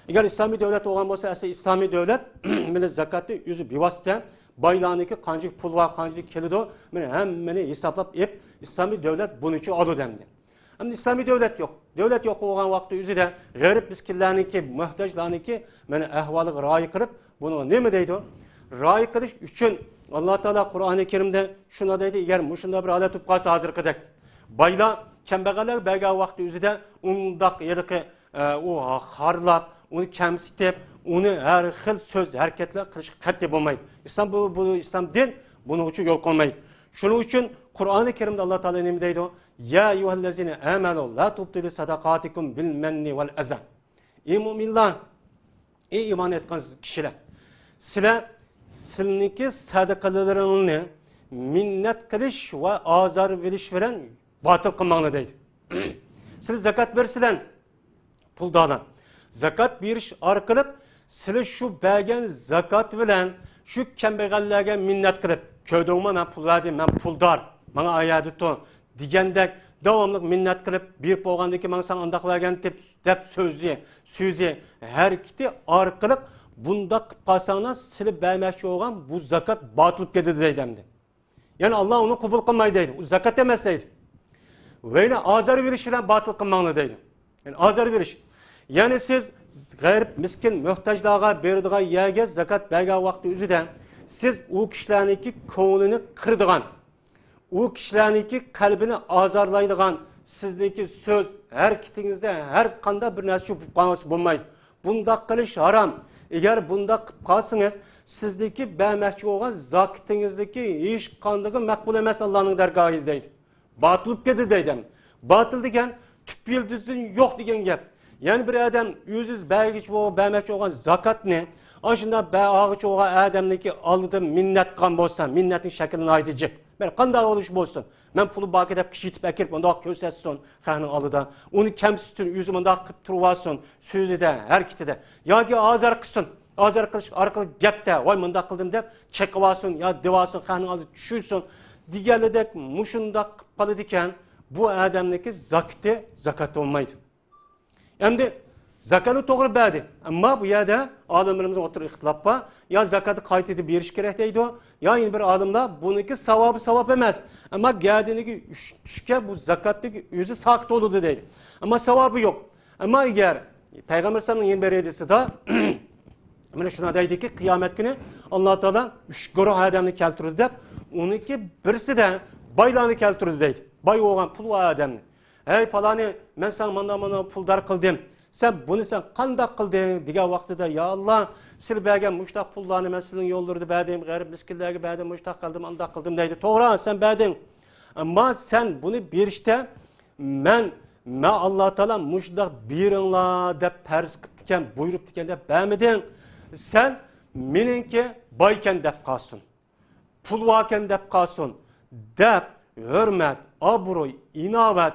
Eğer İslami devlet olan olsa ise İslami devlet mene zakatı yüzü bivasite baylaniki kancık pul var kancık kelido mene hemmeni hesaplap ep İslami devlet bunun için adı demdi. Ama İslami devlet yok. Devlet yok olan vakti yüzü de garip miskillerninki muhtaçlarninki mene ehvalı rayı kırıp bunu ne mi deydi? Rayı kırış için Allah Teala Kur'an-ı Kerim'de şuna deydi eğer muşunda bir adet topkası hazır kıdak. Bayla kembegalar belge vakti yüzü de undak yedik o harlap onu kemsitip, onu her xil söz, hareketler kılışıp katli bulmaydı. İslam bu İslam din, bunun için yol koymaydı. Şunun için Kur'an-ı Kerim'de Allah Teala ne deydi? Ya eyyühellezine amenu la tubtilu sadakatikum bil menni vel eza. Ey müminler, ey iman etken kişiler. Sizinki sadakalarını minnet kılış ve azar veriş veren batıl kılmağına deydi. Siz zakat versilen pul dağdan. Zakat beriş arkalık siz şu belgen zakat bilen şu kembegallerge minnet kılıp köydoğuma ben pul verdim, ben puldar, bana ayağı tutun digendek devamlı minnet kılıp bir boğandaki bana sana andak vergen dep sözü her kiti arkalık bunda kıpasana siz belmekçi olan bu zakat batılık gedidi deydemdi. Yani Allah onu kubul kılmayı deydi. O zakat demez deydi. Ve yine azar veriş bilen batıl kılmağını deydi. Yani azar veriş. Yani siz garip, miskin, muhtaçlığa berdiğe yerge zakat berge vakti üzüden siz o kişilerinki koğununu kırdığan, o kişilerinki kalbini azarlaydıgan sizdeki söz her kitinizde her kanda bir nesli bulmaydı. Bunda kılış haram. Eğer bunda kalsınız sizdeki beğenmekçi olan zakitinizdeki iş kandığı makbul emez Allah'ın dergahı deydi. Batılıp gedi deydim. Batıl degen tüp yıldızın yok degen gep. Yani bir adam yüzüz belgeç o beğenmekçi olan zakat ne? Aşında ağaç olan adamdaki aldığı minnet kan bolsa, minnetin şeklini aydıcık. Ben kandağı oluş bolsun. Ben pulu bak edip kişi itip ekirip onda kösetsin kanın alıda. Onu kemsütün yüzüm onda kıp turvasın. Sözü de, hareketi de. Ya ki azar kısın. Azar kılış arkalı gep de. Vay mında kıldım dep çekivasın ya devasın kanın alıda düşürsün. Diğerledek muşunda kıpalı diken bu adamdaki zakat olmaydı. Hem de zakatı doğru verdi. Ama bu yerde adamlarımızın otur ihtilaf var. Ya zakatı kayıt edip beriş gerek deydi o. Ya yine bir adamda bununki sevap emez. Ama geldiğindeki düşke bu zakattaki yüzü sakit oldu değil. Ama sevabı yok. Ama eğer Peygamber sallallahu aleyhi ve sellem hadisi de yani şuna deydi ki kıyamet günü Allah Teala üç grup adamını keltirdi deyip onunki birisi de baylarını keltirdi deydi. Bay olan pul var adamını. Hey falani ben sana manda puldar kıldım. Sen bunu sen kandak kıldın diye vaktide ya Allah sil bergen muştak pullarını ben silin yoldurdu berdim garip miskillerge berdim muştak kıldım andak kıldım deydi. Doğru sen berdin. Ama sen bunu bir işte ben Allah Teala muştak birinla de perz kıptiken buyurup diken de bermedin. Sen meninki bayken dep kalsın. Pul varken dep kalsın. Dep, hürmet, abroy, inavet,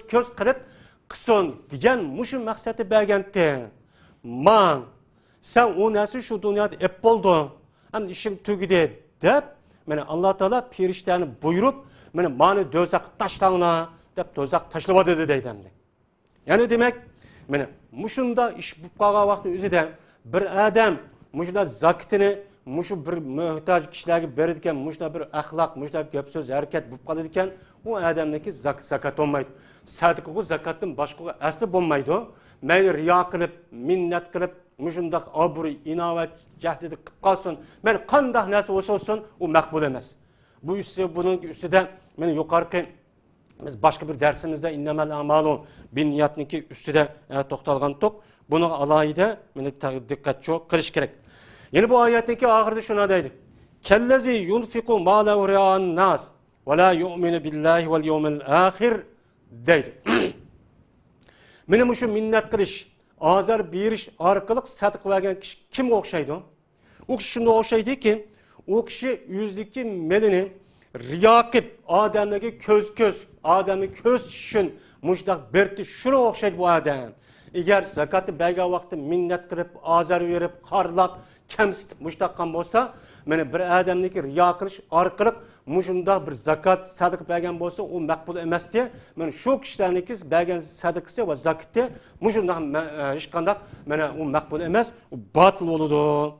köz kılıp kısın diyen muşun maksatı bergentin. Man, sen o nesi şu dünyada ep oldun. Hem işin tügüde dep, Allah Teala perişlerini buyurup, mani dözak taşlarına, dep dözak taşlamadı deydemdi. Yani demek, muşunda iş bu kağa vakti üzüden bir adam, muşunda zakitini, muşu bir muhtaç kişilerge verirken, muşunda bir ahlak, muşunda gep söz, hareket bu kalırken, o adamdaki zakat olmaydı. Sadık o zakatın başka aslı olmaydı. Meyli riya kılıp, minnet kılıp, muşundak abru, inavet, cehdedi kalsın. Men kandah nasıl olsun, o makbul emez. Bu bunun üstüde, yukarıki, biz başka bir dersimizde innemel amalu bin niyatniki üstüde toxtalgan tok. Bunu alayda dikkat çok kılış gerek. Yine bu ayetteki ahirde şuna deydi. Kellezi yunfiku mâlehu ri'an nas ve la yu'minu billahi vel yevmil ahir deydi. Benim şu minnet kılış, azar biriş, arkalık sadık vergen kişi kim okşaydı? O kişi şimdi okşaydı ki, o kişi yüzdeki melini riyakip, adamdaki köz, adamın köz şün, muşdak berti, şunu okşaydı bu adam. Eğer zakatı belge vakti minnet kılıp, azar verip, harlap, kemsitip, muşdak kan olsa, Mana bir odamniki riyo qilish orqali mushunda bir zakot sadaqa bergan bo'lsa, u maqbul emas diye. Mana shu kishilarniki bergan sadaqasi va zakoti mushunda hech qanday mana u maqbul emas, u botil bo'ladi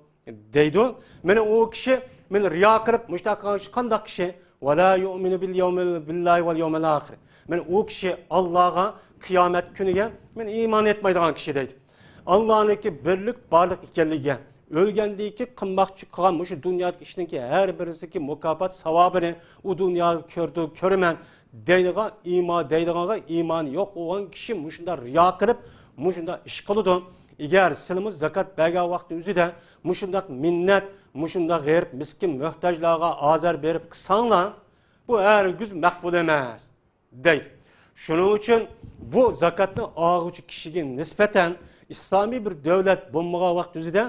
deydi. Mana u kishi men riyo qilib mushtaq qanday kishi wala yu'minu billahi wal yawmil akhir. Men u kishi Allohga qiyomat kuniga men iymon etmaydigan kishi deydi. Allohniki birlik barlik ekanligiga, o'lgandiki qilmoqchi qilgan shu dunyodagi ishninki har birisiki mukofot savobini u dunyoda ko'rdi, ko'raman deydigan deydiganga iymon yo'q bo'lgan kishi mushunda riyo qilib, mushunda ish qiladi. Eğer silimiz zakat bergan vaqtning o'zida mushundaq minnat, mushunda g'arib miskin muhtojlarga azar berib qilsanglar, bu hargiz maqbul emas deydi. Shuning uchun bu zakatni oluvchi kishiga nisbatan islomiy bir davlat bo'lmagan vaqt o'zida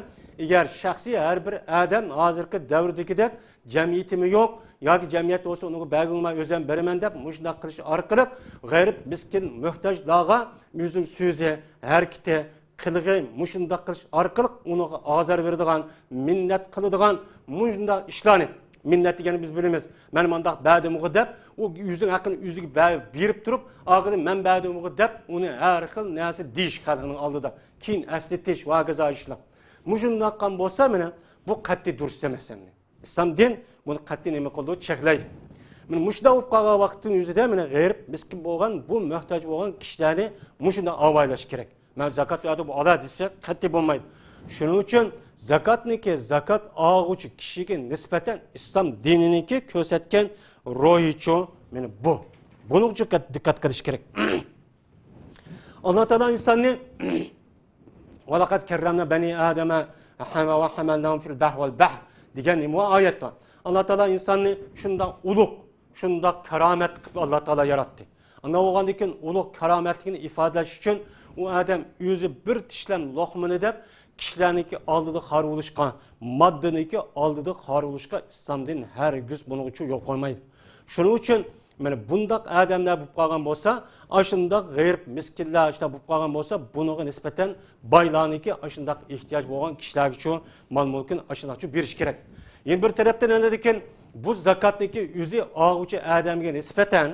eğer shaxsiy har bir odam hozirgi davrdagidek jamiyatimi yo'q yoki jamiyat bo'lsa uni bergimay o'zim beraman deb mushundaq qilish orqali g'arib miskin muhtojlarga o'zining so'zi, harakati qilg'i mushunda qilish orqali uni azar beradigan, minnat qiladigan mushunda ishlarni minnat degani biz bilamiz. Men mandaq ba'dimg'i deb u o'zining haqini o'ziga berib turib, og'ini men ba'dimg'i deb uni har xil narsa deyish xalqning oldida keyin aslatish va gazo ishlar. Mushunda qan bo'lsa mana bu qat'iy durust emas endi. Islom din buni qat'iy nima qildi? Cheklaydi. Men mushunda bo'lib qolgan vaqtning o'zida mana g'arib miskin bo'lgan, bu muhtoj bo'lgan kishilarni mushunda avaylash kerak. Men zakat yo'qdi bu ola desa qat'iy bo'lmaydi. Shuning uchun zakatniki zakat oluvchi kishiga nisbatan islom dininiki ko'rsatgan ro'yichi meni bu. Buni uchun diqqat qilish kerak. Alloh taolo insonni valaqad karramna bani adama wa hamalnahum fil bahri wal bahr degan bu oyatda Alloh taolo insonni shunday ulug', shunday karomat qilib Alloh taolo yaratdi. Ana o'g'andan keyin ulug' karomatligini ifodalash uchun u odam o'zi bir tishlam loqmini deb kishilarniki oldida xor bo'lishga, moddaniki oldida xor bo'lishga islom din hargiz buning uchun yo'l qo'ymaydi. Shuning uchun mana bundaq odamlar bo'lib qolgan bo'lsa, ashundaq g'arib miskinlar ishda bo'lib qolgan bo'lsa, bunga nisbatan boylarniki ashundaq ehtiyoj bo'lgan kishilar uchun mol-mulkni ashundaq berish kerak. Yana bir tarafdan ekan bu zakatniki o'zi oluvchi odamga nisbatan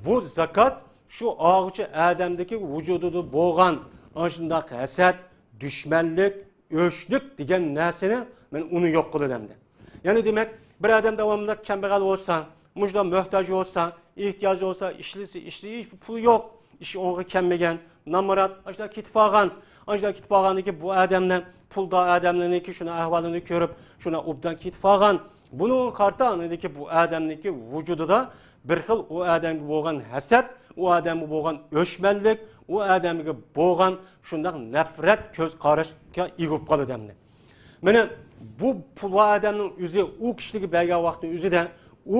bu zakat şu ağıcı adamdaki vücudunda boğan aşındaki hasad, düşmanlık, öçlük degen narsani men uni yo'q qilaman. Yani demek bir adam davamlı kambag'al olsa, mujda muhtoj olsa, ehtiyoj olsa, ishlisi hiç pul yo'q, ishi onga kelmagan, namorat, ashda ketib qolgan. Ashda ketib qolgandiki bu odamlar pulda odamlarniki shuna ahvolini ko'rib, shuna obdan ketib qolgan. Buni qartaniki bu odamniki vücudida bir xil o odamga bo'lgan hasad, o adamga bo'lgan o'chmanlik, o adamga bo'lgan shunday nafrat ko'z qarashga egib qoladi demdi. Mana bu pul odamning o'zi u kishiga bergan vaqtning o'zida u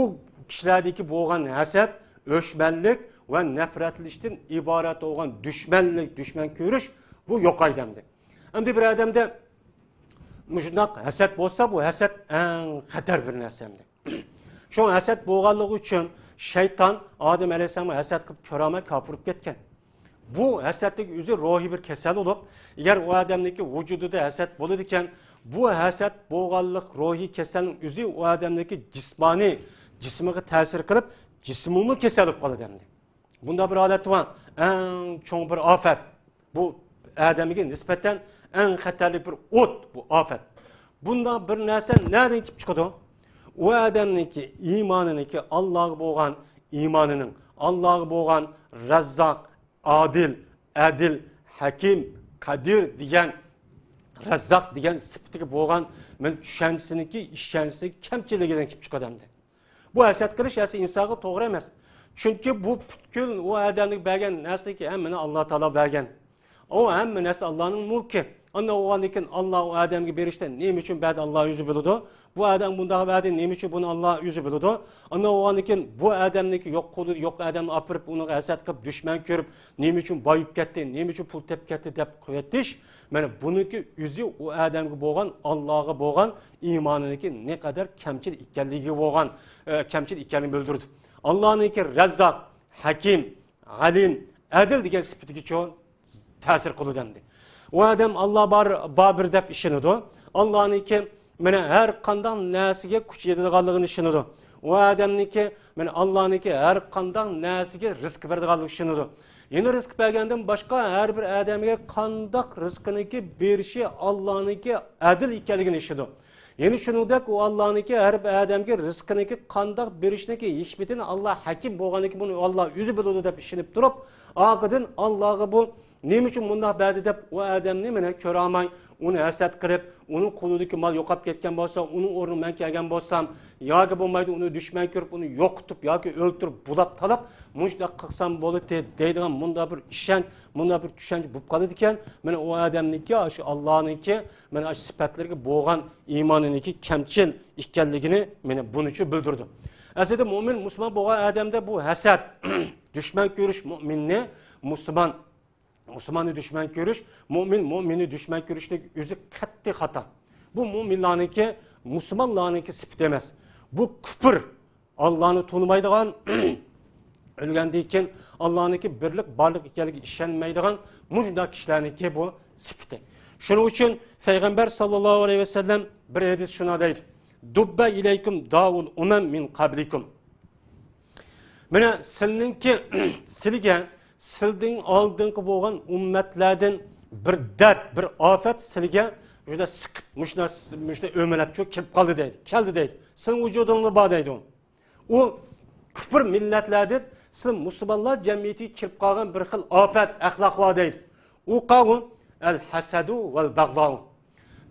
kishilardagi bo'lgan hasad, o'chmanlik va nafratlishdan iborat bo'lgan dushmanlik, dushman ko'rish bu yo'qaydi demdi. Endi bir odamda shunday hasad bo'lsa, bu hasad eng xatar bir narsa demdi. Shu hasad bo'lganligi uchun şeytan Adem Aleyhisselam'a hasad qilib karomat kapırıp ketken. Bu hasadlik o'zi ruhiy bir kasal olup, eğer o adamdaki vücudida hasad bo'ladigan, bu hasad bo'lganlik ruhiy kasalning o'zi o adamdaki jismiga ta'sir qilib, jismini kasal bo'lib qoladi demdi. Bunda bir holat var, eng cho'ng bir ofat. Bu adamga nisbatan eng xatarli bir o't bu ofat. Bunda bir narsa nereden kelib chiqadi? O adamniki imanıniki Allah'a bo'lgan imanının, Allah'a bo'lgan Razzaq, Adil, Adil, Hakim, Kadir degan Razzaq degan sifatiga bo'lgan men tushunchasiniki, ishonchasiniki kamchiligidan kelib chiqadimdi. Bu hasad qilish esa insonga to'g'ri emas. Chunki bu butkul o adamning bergan narsaki hammani Alloh taolo bergan. O hamma narsa Allohning mulki. Anna o'g'andikin Allah o adamga berishdan nima uchun berdi Alloh o'zi biladi. Bu adam bundaqa berdi nima uchun buni Alloh o'zi biladi. Anna o'g'andikin bu adamniki yo'q qo'lida yo'q odamni opirib uni hasad qilib dushman ko'rib nima uchun boyib ketdi, nima uchun pul tepib ketdi deb qo'yatish. Mana buniki o'zi o adamga bo'lgan Allohga bo'lgan iymoniniki ne qadar kamchil ekanligi bo'lgan, kamchil ekanligini bildirdi. Allohniki Razzaq, Hakim, Alim, Adil degan sifatiga cho'ng ta'sir qiladi. O adam Allah babir deb işinidu. Allah'ınki mana har qanday narsaga kuch yetadiganligini tushunadi. U odamniki mana Allohniki har qanday narsaga rizq beradiganligini tushunadi. Yeni rizq bergandan boshqa har bir odamga qanday rizqiniki berishi Allohniki adil ekanligini tushunadi. Yeni shuningdek u Allohniki har bir odamga rizqiniki qanday berishniki hech bitini Alloh hakim bo'lganligi buni Alloh o'zi biladi deb ishonib turib, oqidan Allohga bu nima uchun bunday berdi deb u odamni mana ko'ra olmay, uni hasad qilib, uning qo'lidagi mol yo'qolib ketgan bo'lsa, uning o'rniga men kelgan bo'lsam, yoki bo'lmaydi uni dushman ko'rib, uni yo'qitib yoki o'ltirib, bulab talab, muncha qilsam bo'ladi deydigan bunda bir ishonch, bunda bir tushuncha bo'lib qoladi ekan. Mana u odamniki, shu Allohniki, mana shu sifatlarga bo'lgan iymoniniki kamchil ekanligini mana bunicha bildirdi. Aslida mo'min musulmon bo'lgan odamda bu hasad, dushman ko'rish mo'minni Müslümanı düşman görüş, mümini düşman görüşlük özü katli hata. Bu müminlarınki, Müslümanlarınki sifat demez. Bu küfür, Allah'ını tanımaydıgan, ölgəndiyken Allah'ınki birlik, barlık ekanligi işenmeydigan müşda kişilerinki bu sifati. Şunun için Peygamber sallallahu aleyhi ve sellem bir hadis şuna deydi. Dubbe ileykum davul umem min qablikum. Mene sizinki silge Sildin aldığın bo'lgan ummetlerden bir dert, bir afet silge juda sıkıp, müşne ömelep çok kelip kaldı deydi. Keldi deydi. Sizin vücudunla bağ deydi onu. O küfür milletlerdir. Sizin Müslümanlar cemiyeti kelip kalgan bir xil afet, ahlaklar deydi. O kavun el hasadu vel bagdau.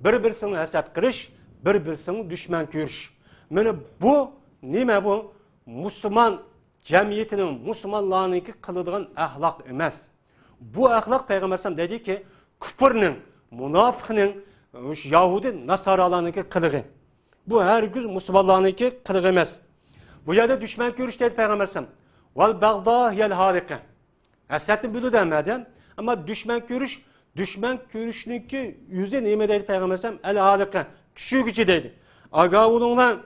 Bir-birisini hasad qilish, bir-birisini düşman ko'rish. Mana bu nima bu? Müslüman cemiyetinin Müslümanlarınki kılıdığın ahlak emas. Bu ahlak Peygamber sallam dedi ki küfrünün, münafıkının, Yahudi, Nasaralarınki kılığı. Bu her gün Müslümanlarınki kılığı emas. Bu yerde düşman görüş dedi Peygamber sallam. Vel bagda yel harika. Hasetini bildi demedi ama düşman görüşününki yüzü neyme dedi Peygamber sallam? El harika. Küçük içi dedi. Aga olundan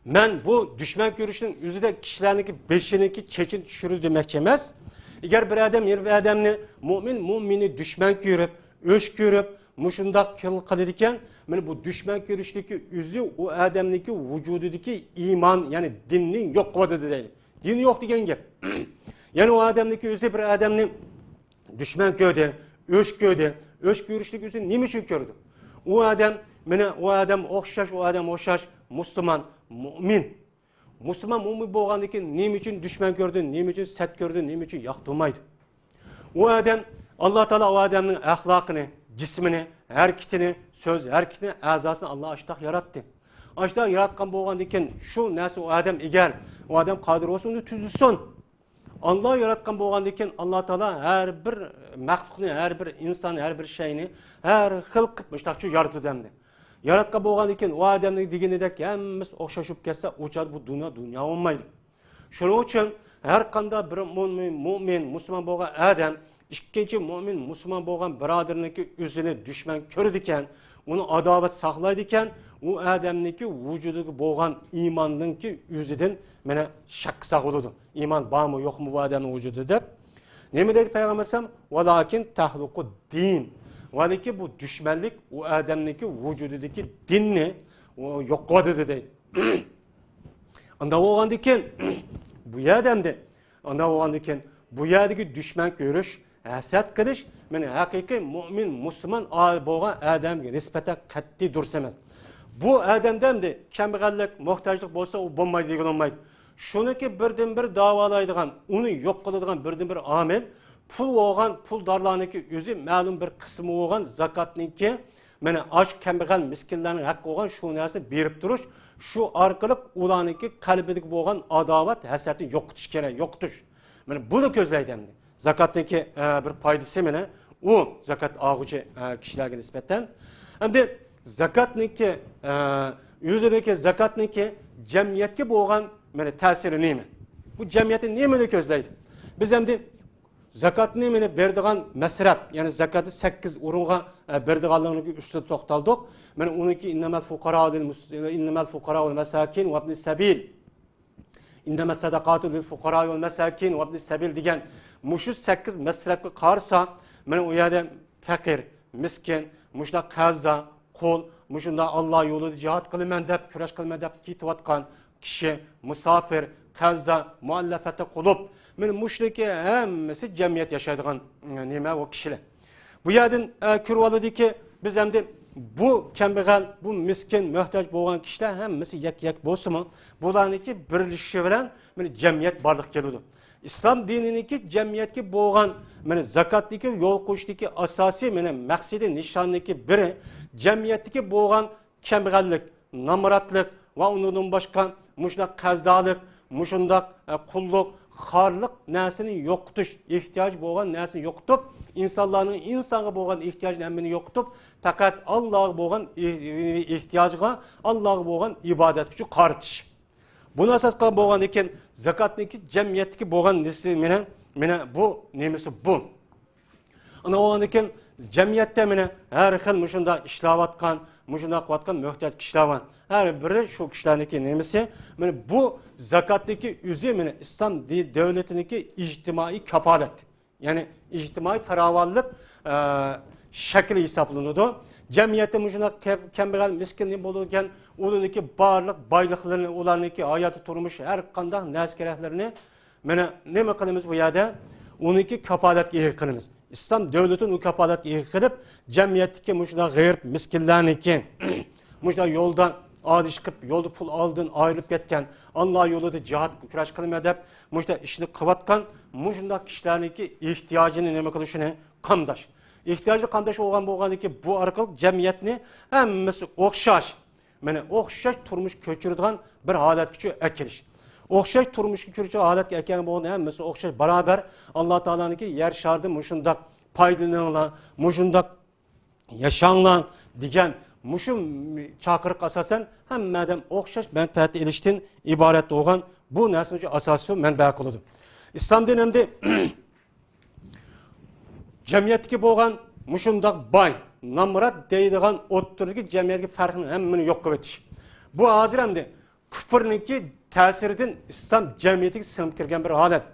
ben bu düşman görüşünün yüzüde kişilerinki beşininki çeçin düşürür demek emez. Eğer bir adam, bir adamni mümini düşman görüp, öş görüp, muşundak kılırken, bu düşman görüşteki yüzü o adamniki vücududaki iman yani dininin yok kıvadıdır değil. Din yok diyen gibi. Yani o adamniki yüzü bir adamni düşman gördü, öş gördü, öş görüşteki yüzü neymiş gördü? O adam okşaş, Müslüman, mümin. Müslüman mümin bo'lgandan keyin nima uchun dushman ko'rdi, nima uchun sat ko'rdi, nima uchun yoqtirmaydi. O adam Alloh taolo o odamning axloqini, jismini, harakatini, so'z, harakatini, a'zosini Alloh ashtaq yaratdi. Ashtaq yaratgan bo'lgandan keyin shu narsa o adam egar, o adam qodir bo'lsa uni tuzsin. Alloh yaratgan bo'lgandan keyin Alloh taolo har bir maxluqni, har bir insonni, har bir shayni har xil qilib ashtaqcha yaratdi demdi. Yaratgan bo'lgandan keyin o odamning deganidek hammasi o'xshashib ketsa, o'chadi bu dunyo olmaydi. Shuning uchun har qanday bir mo'min, musulmon bo'lgan odam ikkinchi mo'min, musulmon bo'lgan birodarniki o'zini dushman ko'rdi ekan, uni adovat saqlaydi ekan, u odamniki vujudiga bo'lgan iymonninki o'zidan mana shak saqladi. Iymon bormi, yo'qmi bu odamning vujudida deb. Nima deydi Payg'ambar sallam? Valakin tahluqu din. Valiki bu düşmanlık o adamdaki vücudundaki dinni yok qiladi deydi. Anda bo'lgandan keyin bu adamda anda bo'lgandan keyin bu yerdagi dushman ko'rish, hasad qilish mana haqiqiy mo'min, musulmon bo'lgan odamga nisbatan qat'iy dursa emas. Bu odamdan de kambag'allik, muhtojlik bo'lsa u bo'lmaydi degan olmaydi. Shuniki birdan bir davolaydigan, uni yo'q qiladigan birdan bir omil pul olgan, puldarlarınki özü ma'lum bir qismi olgan zakatninki mana ash kambag'al miskinlarning haqqi olgan shu narsani berib turish, shu orqali ularninki qalbidagi bo'lgan adovat, hasadni yo'qotish kerak, yo'qotish. Mana buni ko'zlaydi endi. Zakatninki bir foydasi mana u zakat oluvchi kishilarga nisbatan. Endi zakatninki o'zidagi zakatninki jamiyatga bo'lgan mana ta'siri nima? Bu jamiyatni nimani ko'zlaydi? Biz endi zakatni meni berdigan masraf, yani zakatı 8 o'ringa berdiganligiga ustida to'xtaldik. Mana uniki innamal fuqara vel masakin va ibnis sabil. Innamas sadaqatu lil fuqara vel masakin va ibnis sabil degan mushu 8 masrafga qarsa, mana u yerda faqir, miskin, mushla qarza, qo'l mushunda Alloh yo'lida jihad qilaman deb, kurash qilaman deb ketayotgan kishi, musofir, qarzda, muallafati qulub, mana mushriki hammasi jamiyat yashaydigan nima o kishilar. Bu yerdan ko'rib oladiki, biz endi bu kambag'al, bu miskin, muhtoj bo'lgan kishilar hammasi yak bo'lsa-mu, bularniki birlashishi bilan mana jamiyat borliq keladi. İslam dininiki jamiyatga bo'lgan mana zakotniki yo'l qo'yishdagi asosiy mana maqsadi nishonniki biri jamiyatdagi bo'lgan kambag'allik, nomrodlik va undan boshqa mushundaq qazdalik, mushundaq qulluq, xorliq narsani yo'qotish, ehtiyoj bo'lgan narsani yo'qotib, insonlarning insonga bo'lgan ehtiyojini hammani yo'qotib, faqat Allohga bo'lgan ehtiyojiga, Allohga bo'lgan ibodat uchun qaratish. Buni asos qilib bo'lgan ekan, zakotniki jamiyatdagi bo'lgan nisi mana bu nemisi bu. Ana o'g'an ekan jamiyatda mana har xil mushunda ishlayotgan, mushunda qilayotgan muhtoj kishilar bor. Har biri shu kishilarniki nemisi, mana bu zakotniki o'zi mana islom davlatiniki ijtimoiy kafolat. Ya'ni ijtimoiy farovonlik shakli hisoblanadi. Jamiyatda mushunda kambag'al, miskin bo'lgan ularniki barliq boyliqlarini, ularniki hayot turmush har qanday narsa-keraklarni mana nima qilamiz bu yerda? Uniki kafolatga ega qilamiz. Islom davlatini u kafolatga ega qilib, jamiyatdagi mushunda g'ayr miskinlarniki mushunda yo'ldan odish qilib, yo'lda pul oldan ayrilib ketgan, Alloh yo'lida jihad kurash qilma deb mushunda ishni qilayotgan mushunda kishilarniki ehtiyojini nima qilishini qamdash. Ehtiyojli qamdash bo'lganiki bu orqali jamiyatni hammasi o'xshash, mana o'xshash turmush ko'chiradigan bir holatga akilish. O'xshash turmushga ko'chiruvchi holatga akilgan bo'lgan hammasi o'xshash barobar Alloh taolaniki yer sharida mushundaq foydalaninglar, mushundaq yashanglar degan mushu chaqiriq asosan hammadan o'xshash manfaat ilishdan iborat bo'lgan bu narsa asosiy manba qiladi. Islom dinimda jamiyatga bo'lgan mushundaq boy, nomrod deydigan o'ttirdagi jamiyatga farqini hammani yo'q qilib o'tish. Bu hozir hamda kufrniki ta'siridan islom jamiyatiga singib kirgan bir holat.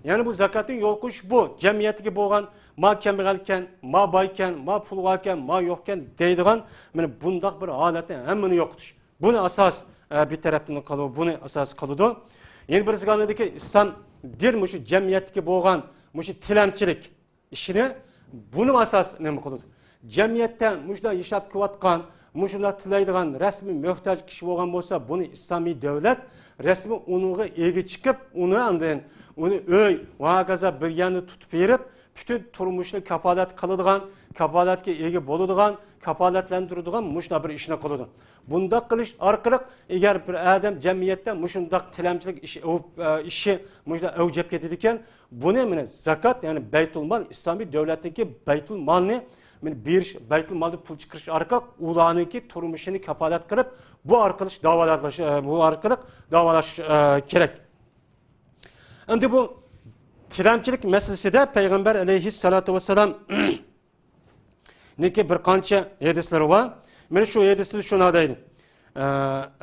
Ya'ni bu zakotning yo'l qo'yish bu jamiyatiga bo'lgan ma kambag'alkan, ma boykan, ma pulvarkan, ma yo'qkan deydigan mana bundaq bir holatni hammani yo'qotish. Buni asos bir tarafdan qoladi, buni asos qiladi. Yana birisi qaldiki, islom dir mushu jamiyatga bo'lgan mushu tilamchilik ishini buni asos nima qiladi? Jamiyatda mushunda yashab kelayotgan, mushunda tilaydigan rasmiy muhtoj kishi bo'lgan bo'lsa, buni islomiy davlat rasmiy uningga ega chiqib, uni uy va hokazo bir yanni tutib berib, bütün turmushni kafolat qiladigan, kafolatga ega bo'ladigan, kafolatlantiradigan mushunda bir ishni qiladi. Bunda qilish orqali agar bir odam jamiyatda mushundaq tilamchilik ishi mushunda avjab ketadi ekan, buni mana zakot, ya'ni baytul mol, islomiy davlatniki baytul molni berish, baytul molda pul chiqarish orqali ularniki turmushini kafolat qilib, bu orqali davolash kerak. Endi bu tilamchilik masalasida payg'ambar alayhissalatu vassalam neki bir qancha hadislar bor. Mana shu hadisda shuna deydi.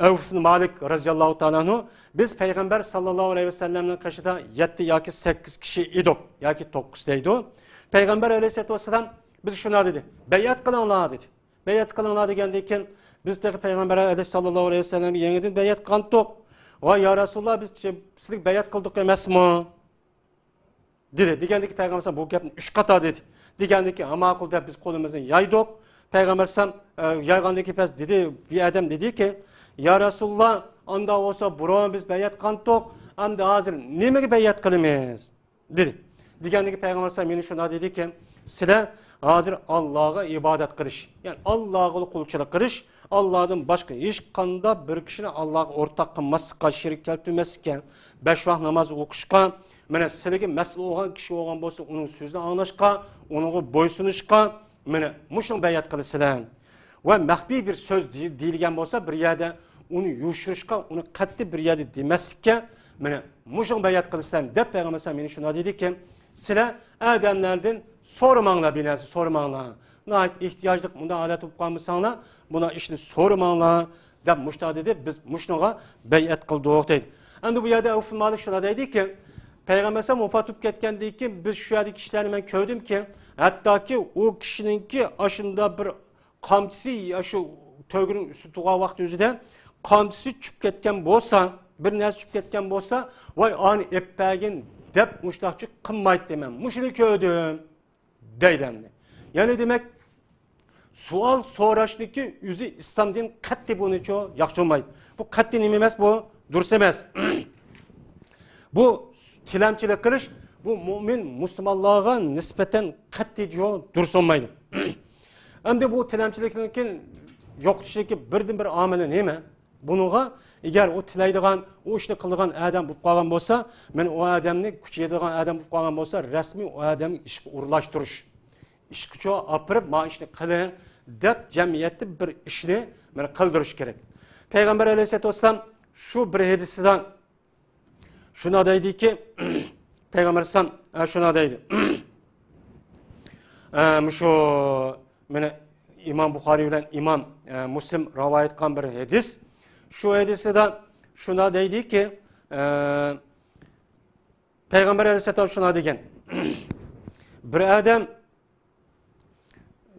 Avf ibn Malik radhiyallohu ta'ala anhu biz payg'ambar sallallohu alayhi vasallamning qashida 7 yoki 8 kishi edik, yoki 9 deydi. Payg'ambar alayhissalatu vassalam biz shuna dedi. Bayat qilinglar dedi. Bayat qilinglar degandan keyin biz de payg'ambar sallallohu alayhi vasallam yangidan bayat qildik. Va ya Rasululloh biz sizlik bayat qildik emasmi? Dedi. Degandiki payg'ambar bu gapni 3 qator dedi. Degandiki ma'qul deb biz qo'limizni yaydik. Payg'ambar yaygandaki pes dedi, bir adam dedi ki, ya Rasululloh, anda olsa burun biz bayat qildik, endi hozir nimaga bayat qilamiz? Dedi. Degandiki payg'ambar meni shuna dedi ki, sizlar hozir Allohga ibodat qilish, ya'ni Allohga qulchilik qilish, Allohdan boshqa hech qanday bir kishini Allohga o'rtoq qilmaslikka, shirik keltirmaslikka, 5 vaqt namoz o'qishga, mana sizlarga mas'ul bo'lgan kishi bo'lgan bo'lsa, uning so'zini anglashga, uningga bo'ysunishga, mana mushun bayat qilasizlar. Va maxfiy bir so'z deyilgan bo'lsa, bir yerda uni yushirishga, uni qattiq bir yerda demaslikka, mana mushun bayat qilasizlar deb payg'ambar meni shuna dediki, sizlar odamlardan so'ramanglar, bir narsa so'ramanglar. Nəhayət ehtiyaclıq bunda alet olub qalmışsanlar, buna işini sormanglar deb mushta dedi. Biz mushnaga bayat qildik deydi. Endi bu yerda Avf ibn Malik shuna deydi ki, payg'ambar vafot etib ketgandan keyin biz shu yerda kishilarni men ko'rdim ki, hattoki u kishininki ashunda bir qamchisi shu to'g'rining usti tug'an vaqt o'zida qamchisi tushib ketgan bo'lsa, bir narsa tushib ketgan bo'lsa, voy ani eppagin deb mushtaqchi qilmaydi deman. Mushuni ko'rdim deydi. Ya'ni demak savol so'rashniki o'zi islomdan qat'iy bunicho yaxshi olmaydi. Bu qat'iy nima emas, bu durust emas. Bu tilamchilik qilish bu mo'min musulmonlarga nisbatan qat'iy durust olmaydi. Endi bu tilamchilikning yo'qtishligi birdan bir omili nima? Buningga agar u tilaydigan, u ishni qiladigan odam bo'lib qolgan bo'lsa, men u odamni kuchaydigan odam bo'lib qolgan bo'lsa, rasmiy u odamni ishga urulashtirish, ishga olib ma ishni qiling deb jamiyatda bir ishni mana qildirish kerak. Payg'ambar alayhisolatu vasallam shu bir hadisidan shuna deydiki, Payg'ambar alayhisallam shuna deydi. Shu mana İmam Buxoriy bilan İmam Muslim rivoyat qilgan bir hadis. Şu hadisida shuna deydiki, Payg'ambar alayhisolatu shuna degan. Bir odam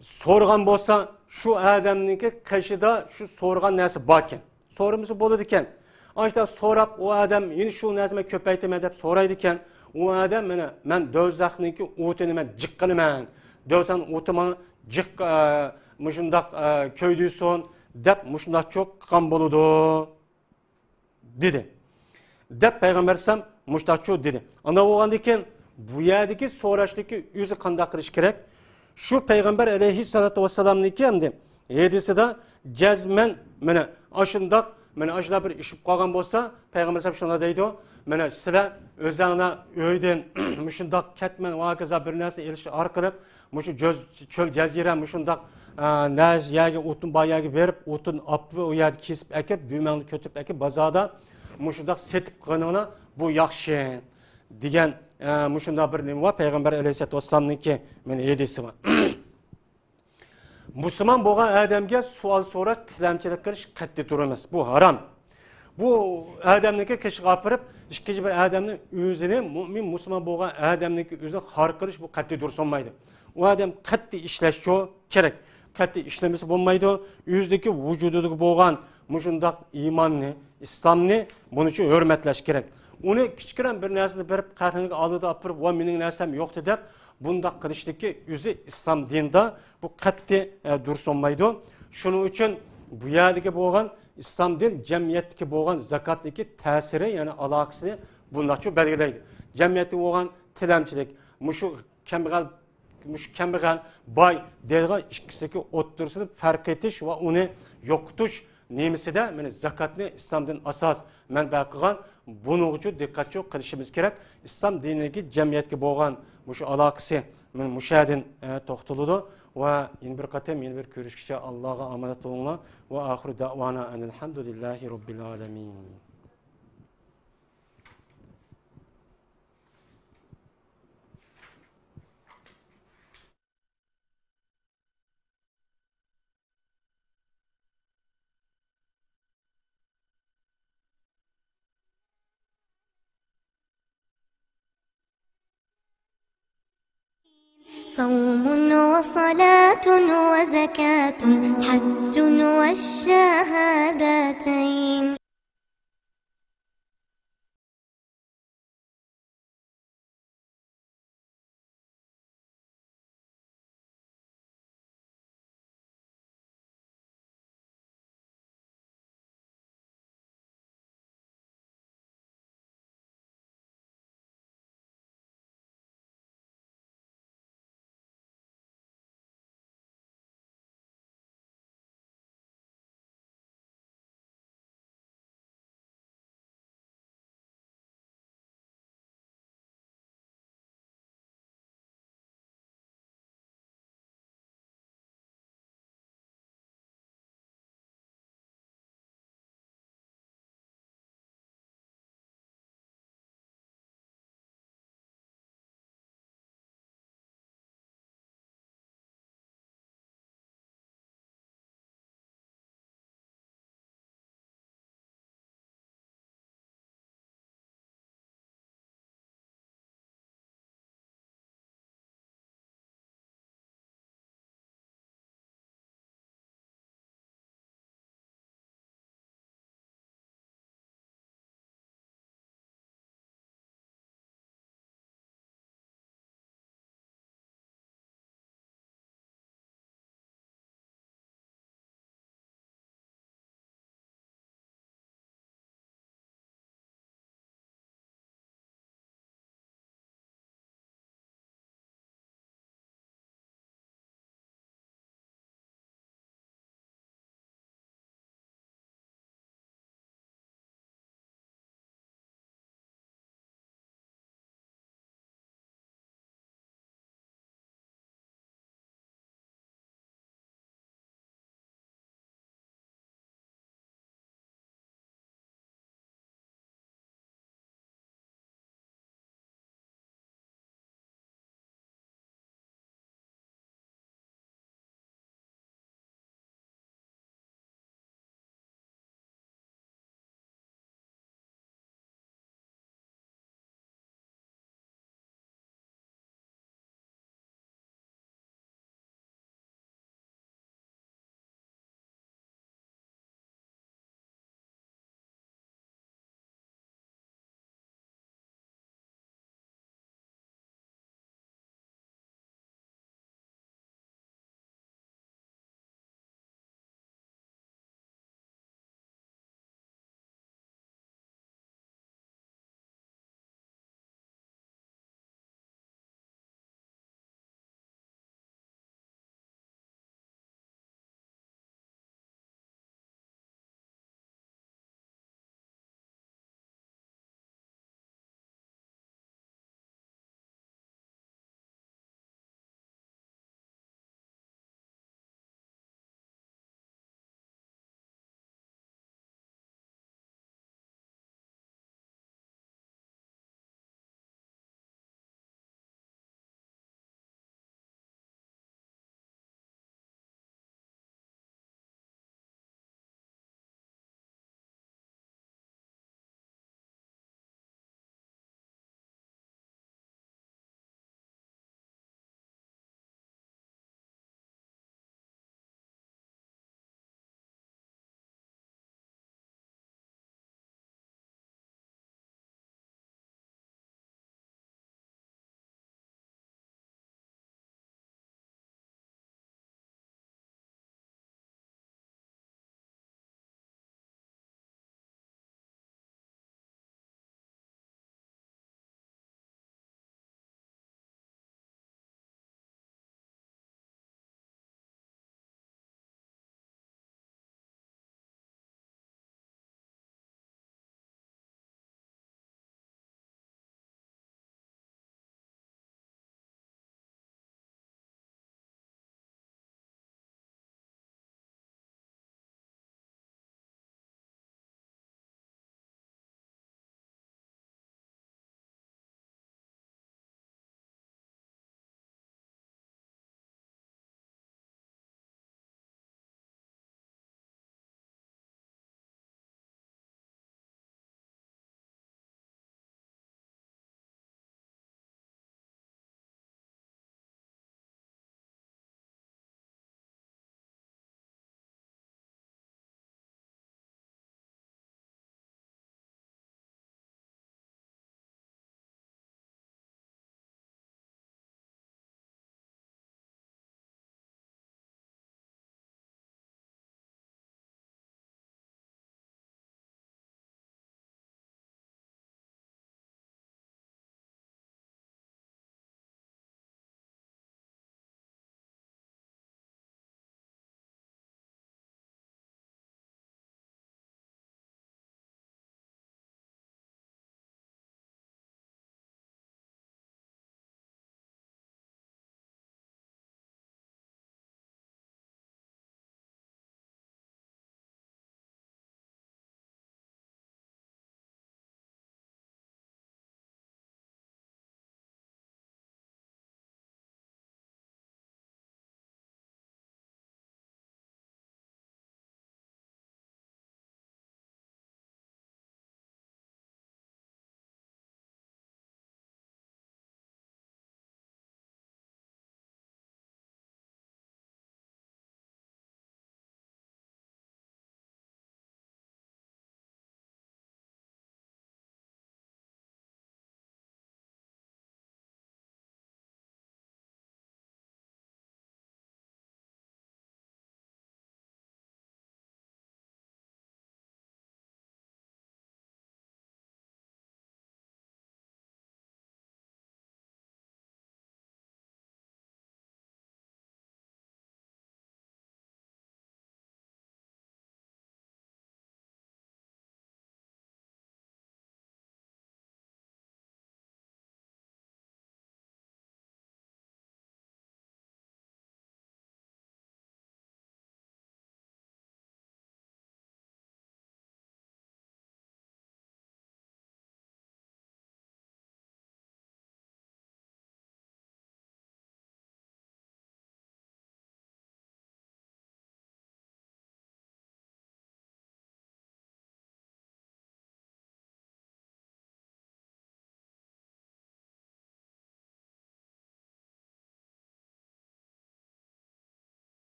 so'rgan bo'lsa, shu odamningki qishida shu so'rgan narsa bor ekan. So'rimisi bo'ladi ekan. Ancha so'rab u odam "Yeni shu narsani ko'paytiraman" deb so'raydi ekan. U odam mana men do'zaxningki o'tini men jiq qilaman. Do'zaxning o'tini jiq mushundaq ko'ydiyson deb mushundaq cho'q qilgan bo'ladi dedi. Deb payg'ambar sam mushtaq cho'q dedi. Unda bo'lgandan keyin bu yerdagi so'rashniki o'zi qanday qilish kerak? Shu payg'ambar alayhissalatu vassalamniki hamda hadisida jazman mana ashundaq mana ashlar bir ishib qolgan bo'lsa, payg'ambar sam shuna deydi. Mana sizlar o'zingizlar uydan mushundaq ketman va kaza bir narsa elish orqali mushu cho'l jazira mushundaq naz yagi o'tin boyaga berib, o'tin olib u yerda kesib akib, dumangni ko'tarib akib bozorda mushundaq setib qo'yinglar, bu yaxshi degan mushundaq bir nima bor payg'ambar alayhisolatu vassalamniki men hadisi bor. Musulmon bo'lgan odamga savol so'rash, tilamchilik qilish qat'iy turmas. Bu harom. Bu odamniki kishiga olib, ikkinchi bir odamning o'zini mu'min musulmon bo'lgan odamniki o'zini xor qilish bu qat'iy durust olmaydi. U odam qat'iy ishlash kerak. Qat'iy ishlamasi bo'lmaydi. O'zidagi vujudida bo'lgan mushundaq iymonni, islomni buni uchun hurmatlash kerak. Uni kichkina bir narsani berib qarniga oldida olib, "Va mening narsam yo'qdi" deb bundaq qilishligi o'zi islom dinida bu qat'iy durust olmaydi. Shuning uchun bu yerdagi bo'lgan islom din jamiyatdagi bo'lgan zakotniki ta'siri, ya'ni aloqasini bundaqcha belgilaydi. Jamiyatda bo'lgan tilamchilik, mushu kambag'al boy deydigan ikkisiga o'ttirsini farq etish va uni yo'qotish nemisida mana zakotni islomdan asos manba qilgan. Buning uchun diqqat qilishimiz kerak. Islom diniga jamiyatga bo'lgan mushu aloqasi men mushadin to'xtaladi va yana bir qatam yana bir ko'rishgacha Allohga omonat bo'linglar va oxir da'vona alhamdulillahi robbil alamin. صوم وصلاة وزكاة حج والشهادتين